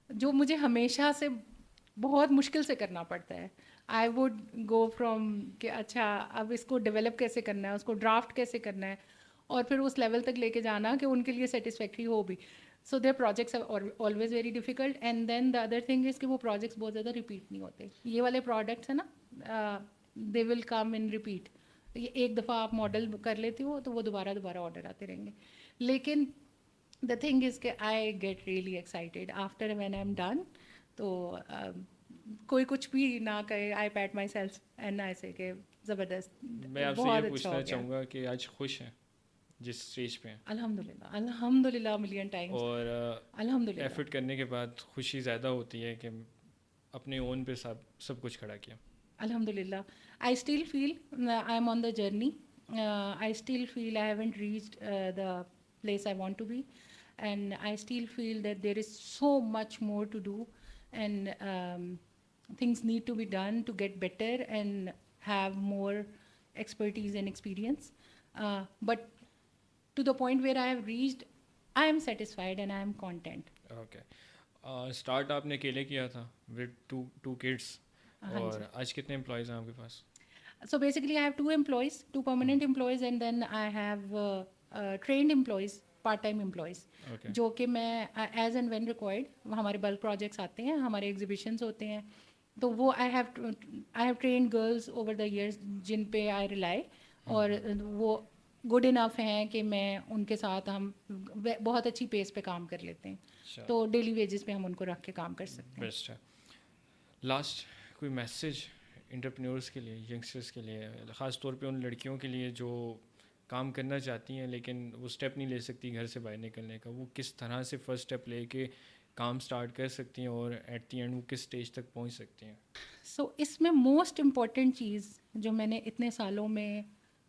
जो मुझे हमेशा से बहुत मुश्किल से करना पड़ता है. I would go from कि अच्छा अब इसको डेवलप कैसे करना है, उसको ड्राफ्ट कैसे करना है, और फिर उस लेवल तक लेके जाना कि उनके लिए सेटिस्फैक्ट्री हो भी. So their projects are always very difficult. And then the other thing is कि वो projects बहुत ज़्यादा repeat नहीं होते. ये वाले products है ना, they will come in repeat. ये एक दफ़ा आप मॉडल कर लेते हो तो वो दोबारा ऑर्डर आते रहेंगे. लेकिन द थिंग इज़ कि I get really excited after when I am done. तो कोई कुछ भी ना कहे, I pat myself and I say कि ज़बरदस्त. मैं आपसे ये पूछना चाहूँगा कि आज खुश हैं जिस स्टेज पे हैं? अल्हम्दुलिल्लाह मिलियन टाइम्स. और अल्हम्दुलिल्लाह एफर्ट करने के बाद खुशी ज़्यादा होती है कि अपने ओन पे सब कुछ खड़ा किया. Alhamdulillah. I still feel I'm on the journey. I still feel I haven't reached the place I want to be. And I still feel that there is so much more to do. And things need to be done to get better and have more expertise and experience. But to the point where I have reached, I am satisfied and I am content. Okay. Start آپ نے اکیلے کیا تھا with to kids, اور آج کتنے employees ہیں آپ کے پاس؟ So basically, I have 2 employees, 2 permanent employees, and then I have trained employees, part-time employees. Okay. جو کہ میں ایز اینڈ وین ریکوائرڈ ہمارے بلک پروجیکٹس آتے ہیں، ہمارے ایگزیبیشنس ہوتے ہیں، تو وہ I have trained girls over the years جن پہ آئی ریلائی، اور وہ گڈ انف ہیں کہ میں ان کے ساتھ ہم بہت اچھی پیس پہ کام کر لیتے ہیں، تو ڈیلی ویجز پہ ہم ان کو رکھ کے کام کر سکتے ہیں. بیسٹ ہے. لاسٹ کوئی میسیج انٹرپرینورس کے لیے، ینگسٹرس کے لیے، خاص طور پہ ان لڑکیوں کے لیے جو کام کرنا چاہتی ہیں لیکن وہ اسٹیپ نہیں لے سکتی گھر سے باہر نکلنے کا، وہ کس طرح سے فرسٹ اسٹیپ لے کے کام اسٹارٹ کر سکتی ہیں اور ایٹ دی اینڈ وہ کس اسٹیج تک پہنچ سکتی ہیں؟ سو اس میں موسٹ امپورٹنٹ چیز جو میں نے اتنے سالوں میں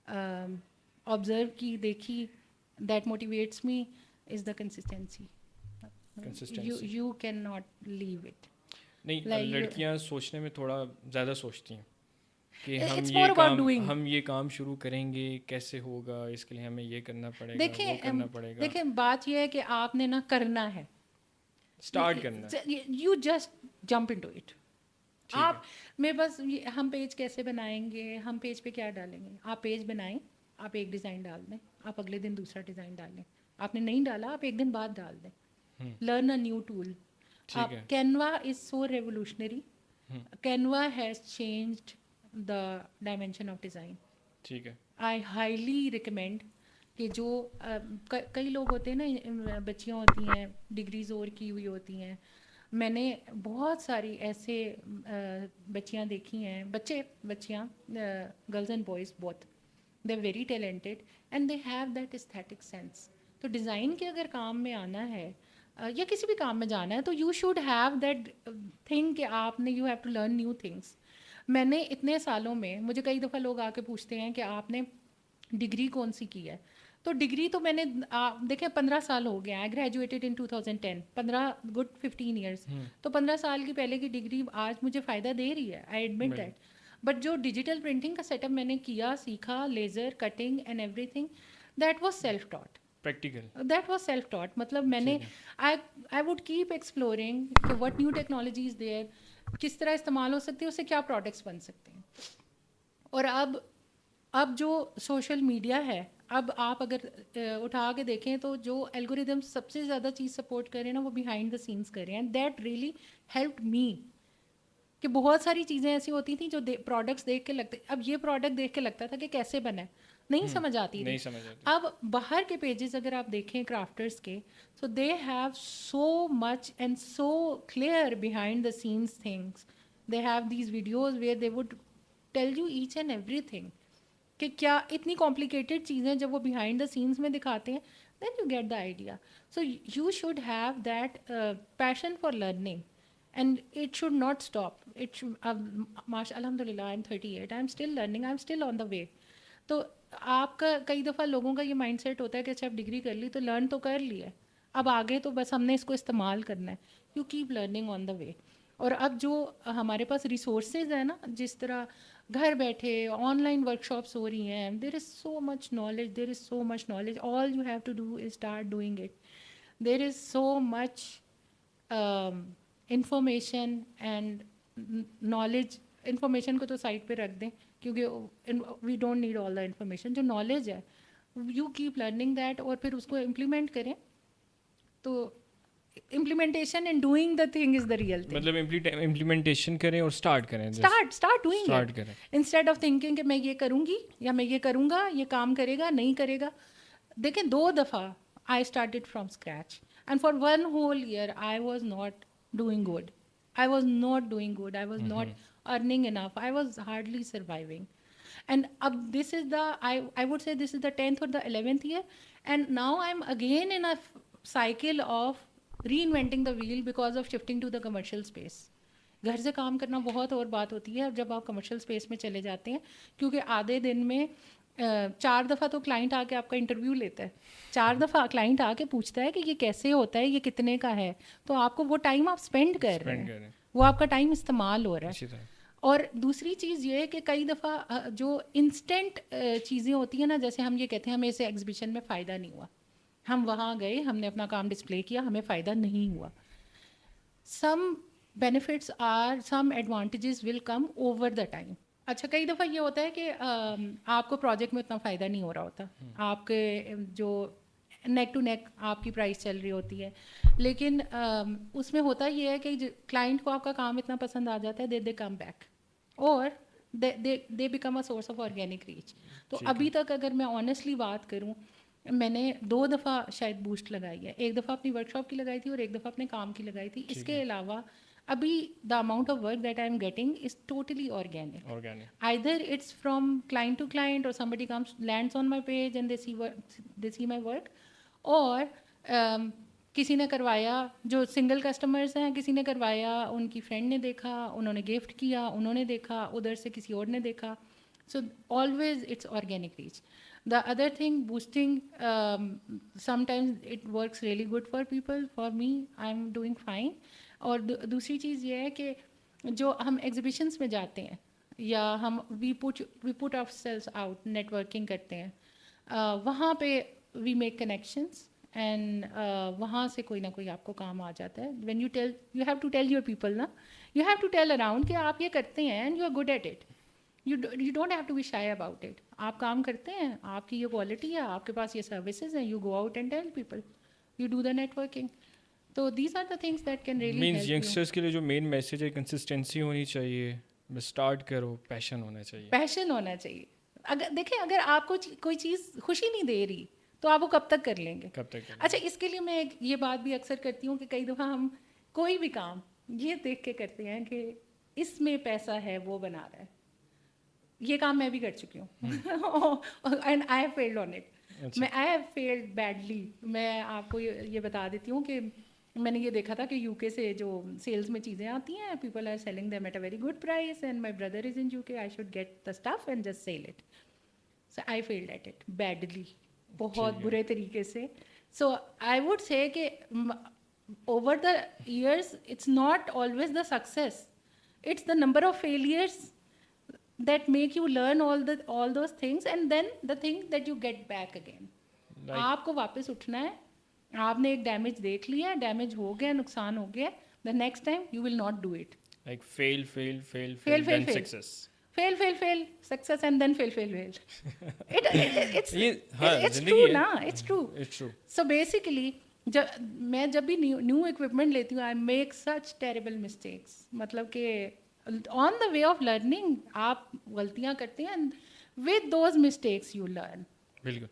آبزرو کی، دیکھی، that motivates me is the consistency. You can not leave it. نہیں، لڑکیاں سوچنے میں تھوڑا زیادہ سوچتی ہیں کہ ہم یہ کام شروع کریں گے، کیسے ہوگا، اس کے لیے ہمیں یہ کرنا پڑے گا، وہ کرنا پڑے گا. دیکھیں بات یہ ہے کہ آپ نے نا کرنا ہے، اسٹارٹ کرنا ہے. You just jump into it. آپ میں بس ہم پیج کیسے بنائیں گے، ہم پیج پہ کیا ڈالیں گے، آپ پیج بنائیں، آپ ایک ڈیزائن ڈال دیں، آپ اگلے دن دوسرا ڈیزائن ڈال لیں، آپ نے نہیں ڈالا آپ ایک دن بعد ڈال دیں. Learn a new tool. Canva is so revolutionary. Canva has changed the dimension of design. ٹھیک ہے. آئی ہائیلی ریکمینڈ کہ جو کئی لوگ ہوتے ہیں نا، بچیاں ہوتی ہیں ڈگریز اور کی ہوئی ہوتی ہیں، میں نے بہت ساری ایسے بچیاں دیکھی ہیں، بچیاں girls and boys both, they very talented and they have that aesthetic sense. تو ڈیزائن کے اگر کام میں آنا ہے یا کسی بھی کام میں جانا ہے تو you should have that thing کہ آپ نے you have to learn new things. میں نے اتنے سالوں میں، مجھے کئی دفعہ لوگ آ کے پوچھتے ہیں کہ آپ نے ڈگری کون سی کی ہے، تو ڈگری تو میں نے دیکھیں 15 سال ہو گیا. آئی گریجویٹڈ ان 2010، 15 ایئرس. تو 15 سال کی پہلے کی ڈگری آج مجھے فائدہ دے رہی ہے، آئی ایڈمٹ دیٹ. بٹ جو ڈیجیٹل پرنٹنگ کا سیٹ اپ میں نے کیا، سیکھا، laser cutting and everything, that was self taught. That was self taught. مطلب میں نے آئی ووڈ کیپ ایکسپلورنگ کہ what new technology is there, کس طرح استعمال ہو سکتی ہے، اس سے کیا پروڈکٹس بن سکتے ہیں. اور اب جو سوشل میڈیا ہے، اب آپ اگر اٹھا کے دیکھیں تو جو الگوریدم سب سے زیادہ چیز سپورٹ کر رہے ہیں نا، وہ بیہائنڈ دا سینس کر رہے ہیں. اینڈ دیٹ ریئلی ہیلپڈ می کہ بہت ساری چیزیں ایسی ہوتی تھیں جو پروڈکٹس دیکھ کے لگتے، اب یہ پروڈکٹ دیکھ کے لگتا تھا کہ کیسے بنا ہے، نہیں سمجھ آتی تھی. اب باہر کے پیجز اگر آپ دیکھیں کرافٹرس کے، so they have so much and so clear behind the scenes things. They have these videos where they would tell you each and everything کہ کیا اتنی کمپلیکیٹڈ چیزیں جب وہ بیہائنڈ دا سینس میں دکھاتے ہیں، then you get the idea. So you should have that passion for learning and it should not stop. الحمد للہ I am 38، I am still learning, I am still on the way. تو آپ کا کئی دفعہ لوگوں کا یہ مائنڈ سیٹ ہوتا ہے کہ اچھا اب ڈگری کر لی تو لرن تو کر لی ہے، اب آگے تو بس ہم نے اس کو استعمال کرنا ہے. You keep learning on the وے. اور اب جو ہمارے پاس ریسورسز ہیں نا، جس طرح گھر بیٹھے آن لائن ورک شاپس ہو رہی ہیں، there is so much knowledge, there is so much knowledge. All you have to do is start doing it. There is so much information and knowledge. Information کو تو side پہ رکھ دیں کیونکہ we don't need all the information. جو knowledge ہے you keep learning that اور پھر اس کو امپلیمنٹ کریں. تو implementation and doing the thing is the real thing. مطلب implementation کریں اور start کریں. start doing it instead of thinking کہ میں یہ کروں گی یا میں یہ کروں گا، یہ کام کرے گا نہیں کرے گا. دیکھیں 2 دفعہ I started from scratch and for 1 whole year I was not doing good. I was not earning enough. I was hardly surviving. And this is I would say this is the 10th or the 11th year, and now I'm again in a cycle of reinventing the wheel because of shifting to the commercial space. گھر سے کام کرنا بہت اور بات ہوتی ہے جب آپ کمرشل اسپیس میں چلے جاتے ہیں، کیونکہ آدھے دن میں 4 دفعہ تو کلائنٹ آ کے آپ کا انٹرویو لیتا ہے، 4 دفعہ کلائنٹ آ کے پوچھتا ہے کہ یہ کیسے ہوتا ہے، یہ کتنے کا ہے. تو آپ کو وہ ٹائم آپ اسپینڈ کر رہے ہیں، وہ آپ کا ٹائم استعمال ہو رہا ہے. اور دوسری چیز یہ ہے کہ کئی دفعہ جو انسٹنٹ چیزیں ہوتی ہیں نا، جیسے ہم یہ کہتے ہیں ہمیں اسے ایگزیبیشن میں فائدہ نہیں ہوا، ہم وہاں گئے، ہم نے اپنا کام ڈسپلے کیا، ہمیں فائدہ نہیں ہوا. some benefits are, some advantages will come over the time. अच्छा, कई दफ़ा ये होता है कि आपको प्रोजेक्ट में उतना फ़ायदा नहीं हो रहा होता, आपके जो नेक टू नेक आपकी प्राइस चल रही होती है, लेकिन उसमें होता ये है कि क्लाइंट को आपका काम इतना पसंद आ जाता है, दे कम बैक और they become a source of organic reach. तो अभी तक अगर मैं ऑनेस्टली बात करूं, मैंने 2 दफ़ा शायद बूस्ट लगाई है. एक दफ़ा अपनी वर्कशॉप की लगाई थी और एक दफ़ा अपने काम की लगाई थी. इसके अलावा अभी the amount of work that I am getting is totally organic. Either it's from client to client, or somebody comes, lands on my page and they see my work, or किसी ने करवाया, जो सिंगल कस्टमर्स हैं, किसी ने करवाया, उनकी friend ने देखा, उन्होंने गिफ्ट किया, उन्होंने देखा, उधर से किसी और ने देखा. So always it's organic reach. The other thing, boosting, sometimes it works really good for people. For me, I'm doing fine. और दूसरी चीज़ ये है कि जो हम एग्जीबिशंस में जाते हैं या हम we put ourselves out, networking करते हैं, वहाँ पे वी मेक कनेक्शंस एंड वहाँ से कोई ना कोई आपको काम आ जाता है. When you have to tell your people ना, you have to tell around कि आप ये करते हैं and you are good at it. You don't have to be shy about it. आप काम करते हैं, आपकी ये क्वालिटी है, आपके पास ये सर्विसेज हैं, you go out and tell people, you do the networking. तो these are the things that can really means youngsters के लिए जो मेन मैसेज है, कंसिस्टेंसी होनी चाहिए, बस स्टार्ट करो, पैशन होना चाहिए. पैशन होना चाहिए. अगर देखें, अगर आपको कोई चीज़ खुशी नहीं दे रही तो आप वो कब तक कर लेंगे? अच्छा, इसके लिए मैं ये बात भी अक्सर करती हूँ कि कई दफ़ा हम कोई भी काम ये देख के करते हैं कि इसमें पैसा है, वो बना रहा है. ये काम मैं भी कर चुकी हूँ and I have failed on it. I have failed badly. मैं आपको ये बता देती हूँ कि मैंने ये देखा था कि यूके से जो सेल्स में चीज़ें आती हैं, people are selling them at a very good price and my brother is in UK, I should get the stuff and just sell it. So I failed at it badly, बहुत बुरे तरीके से. So I would say कि over the years it's not always the success, it's the number of failures that make you learn all those things, and then the thing that you get back again. आपको वापस उठना है. आपने एक damage देख लिया, damage हो गया, नुकसान हो गया, the next time you will not do it. Like fail, then success. Fail, success, and then fail. It's true ना, it's true. So basically, मैं जब भी न्यू इक्विपमेंट लेती हूँ, I make such terrible mistakes. मतलब कि on the way of learning आप गलतियाँ करते हैं, and with those mistakes you learn. बिल्कुल.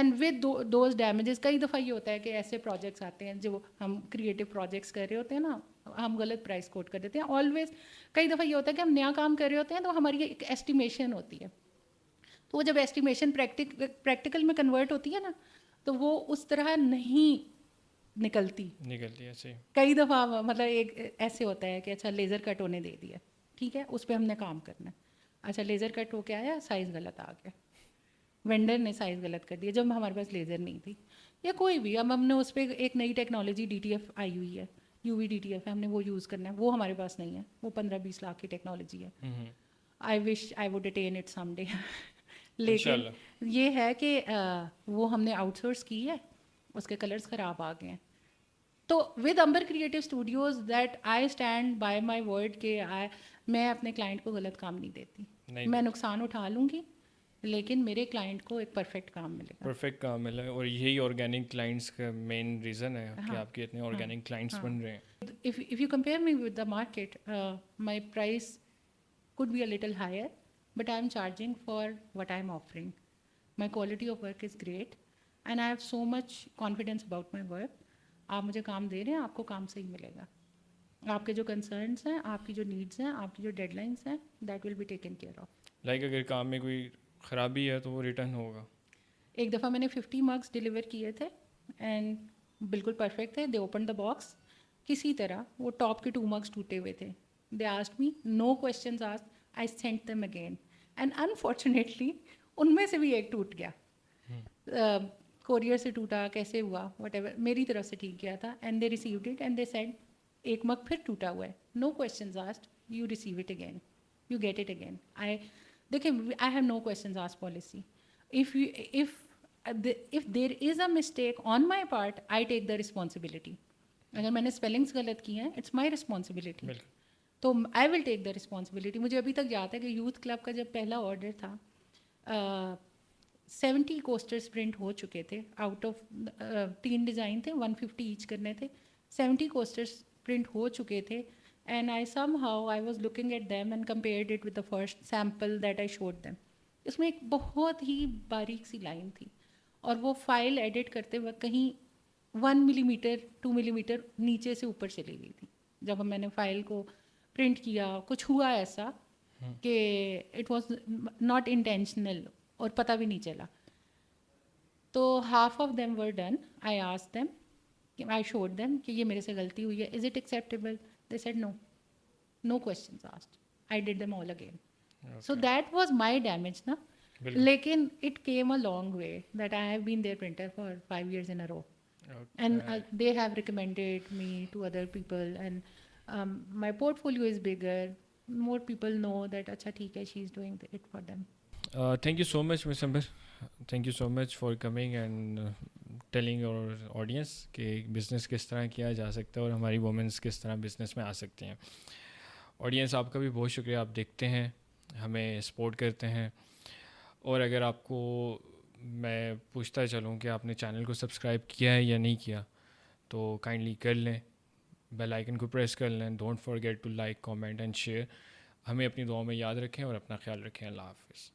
And with those damages, कई दफ़ा ये होता है कि ऐसे प्रोजेक्ट्स आते हैं जो हम क्रिएटिव प्रोजेक्ट्स कर रहे होते हैं ना, हम गलत प्राइस कोट कर देते हैं. ऑलवेज कई दफ़ा ये होता है कि हम नया काम कर रहे होते हैं तो हमारी एक एस्टिमेशन होती है, तो वो जब एस्टिमेशन प्रैक्टिकल में कन्वर्ट होती है ना, तो वो उस तरह नहीं निकलती है. सही. कई दफ़ा मतलब एक ऐसे होता है कि अच्छा लेज़र कट होने दे दिया, ठीक है, उस पर हमने काम करना है. अच्छा लेज़र कट होके आया, साइज़ गलत आ गया, वेंडर ने साइज़ गलत कर दिया जब हमारे पास लेज़र नहीं थी, या कोई भी. अब हमने उस पर एक नई टेक्नोलॉजी DTF आई हुई है, UV DTF है, हमने वो यूज़ करना है, वो हमारे पास नहीं है, वो 15-20 लाख की टेक्नोलॉजी है. I wish I would attain it someday. लेकिन ये है कि वो हमने आउटसोर्स की है, उसके कलर्स ख़राब आ गए हैं. तो with Amber creative studios that I stand by my word कि मैं अपने क्लाइंट को गलत काम नहीं देती. मैं नुकसान उठा लूँगी, लेकिन मेरे क्लाइंट को एक परफेक्ट काम मिले. और यही ऑर्गेनिक क्लाइंट्स का मेन रीज़न है कि आपके इतने ऑर्गेनिक क्लाइंट्स बन रहे हैं. If you compare me with the market, my price could be a little higher, but I am charging for what I am offering. My quality of work is great and I have so much confidence about my work. आप मुझे काम दे रहे हैं, आपको काम सही मिलेगा. आपके जो कंसर्न्स हैं, आपकी जो नीड्स हैं, आपकी जो डेडलाइंस हैं, that will be taken care of. Like अगर काम में कोई ख़राबी है तो वो रिटर्न होगा. एक दफ़ा मैंने 50 मग्स डिलीवर किए थे एंड बिल्कुल परफेक्ट थे. दे ओपन द बॉक्स, किसी तरह वो टॉप के 2 मग्स टूटे हुए थे. They asked me, no questions asked, I sent them again. And unfortunately, उनमें से भी एक टूट गया. कोरियर से टूटा, कैसे हुआ, whatever, मेरी तरफ से ठीक गया था. And they received it and they said, एक मग फिर टूटा हुआ है. No questions asked, you receive it again. You get it again. देखिए, I have no questions asked policy. If there is a mistake on my part, I take the responsibility. اگر میں نے spellings غلط کی ہیں اٹس مائی رسپانسبلٹی, بالکل. تو آئی ول ٹیک the responsibility. مجھے ابھی تک یاد ہے کہ یوتھ کلب کا جب پہلا آرڈر تھا 70 کوسٹرس پرنٹ ہو چکے تھے, آؤٹ آف 3 ڈیزائن تھے, 150 ایچ کرنے تھے, 70 کوسٹرس پرنٹ ہو چکے تھے. And I somehow I was looking at them and compared it with the first sample that I showed them. اس میں ایک بہت ہی باریک سی لائن تھی, اور وہ فائل ایڈٹ کرتے وقت کہیں 1 ملی میٹر 2 ملی میٹر نیچے سے اوپر چلی گئی تھی. جب میں نے فائل کو پرنٹ کیا کچھ ہوا ایسا کہ اٹ واز ناٹ انٹینشنل اور پتہ بھی نہیں چلا. تو half of them were done. I ask them, I showed them کہ یہ میرے سے غلطی ہوئی ہے, is it acceptable? They said no, no questions asked. I did them all again. So that was my damage نا. لیکن it came a long way that I have been their printer for 5 years in a row. And they have recommended me to other people, and my portfolio is bigger. More people know that acha theek hai, she is doing it for them. Thank you so much, Ms. Amber. Thank you so much for coming and telling our audience کہ business کس طرح کیا جا سکتا ہے اور ہماری women's کس طرح بزنس میں آ سکتی ہیں. آڈینس آپ کا بھی بہت شکریہ, آپ دیکھتے ہیں, ہمیں سپورٹ کرتے ہیں. اور اگر آپ کو میں پوچھتا چلوں کہ آپ نے چینل کو سبسکرائب کیا ہے یا نہیں کیا, تو کائنڈلی کر لیں, بیل آئکن کو پریس کر لیں. Don't forget to like, comment and share. ہمیں اپنی دعاؤں میں یاد رکھیں اور اپنا خیال رکھیں. اللہ حافظ.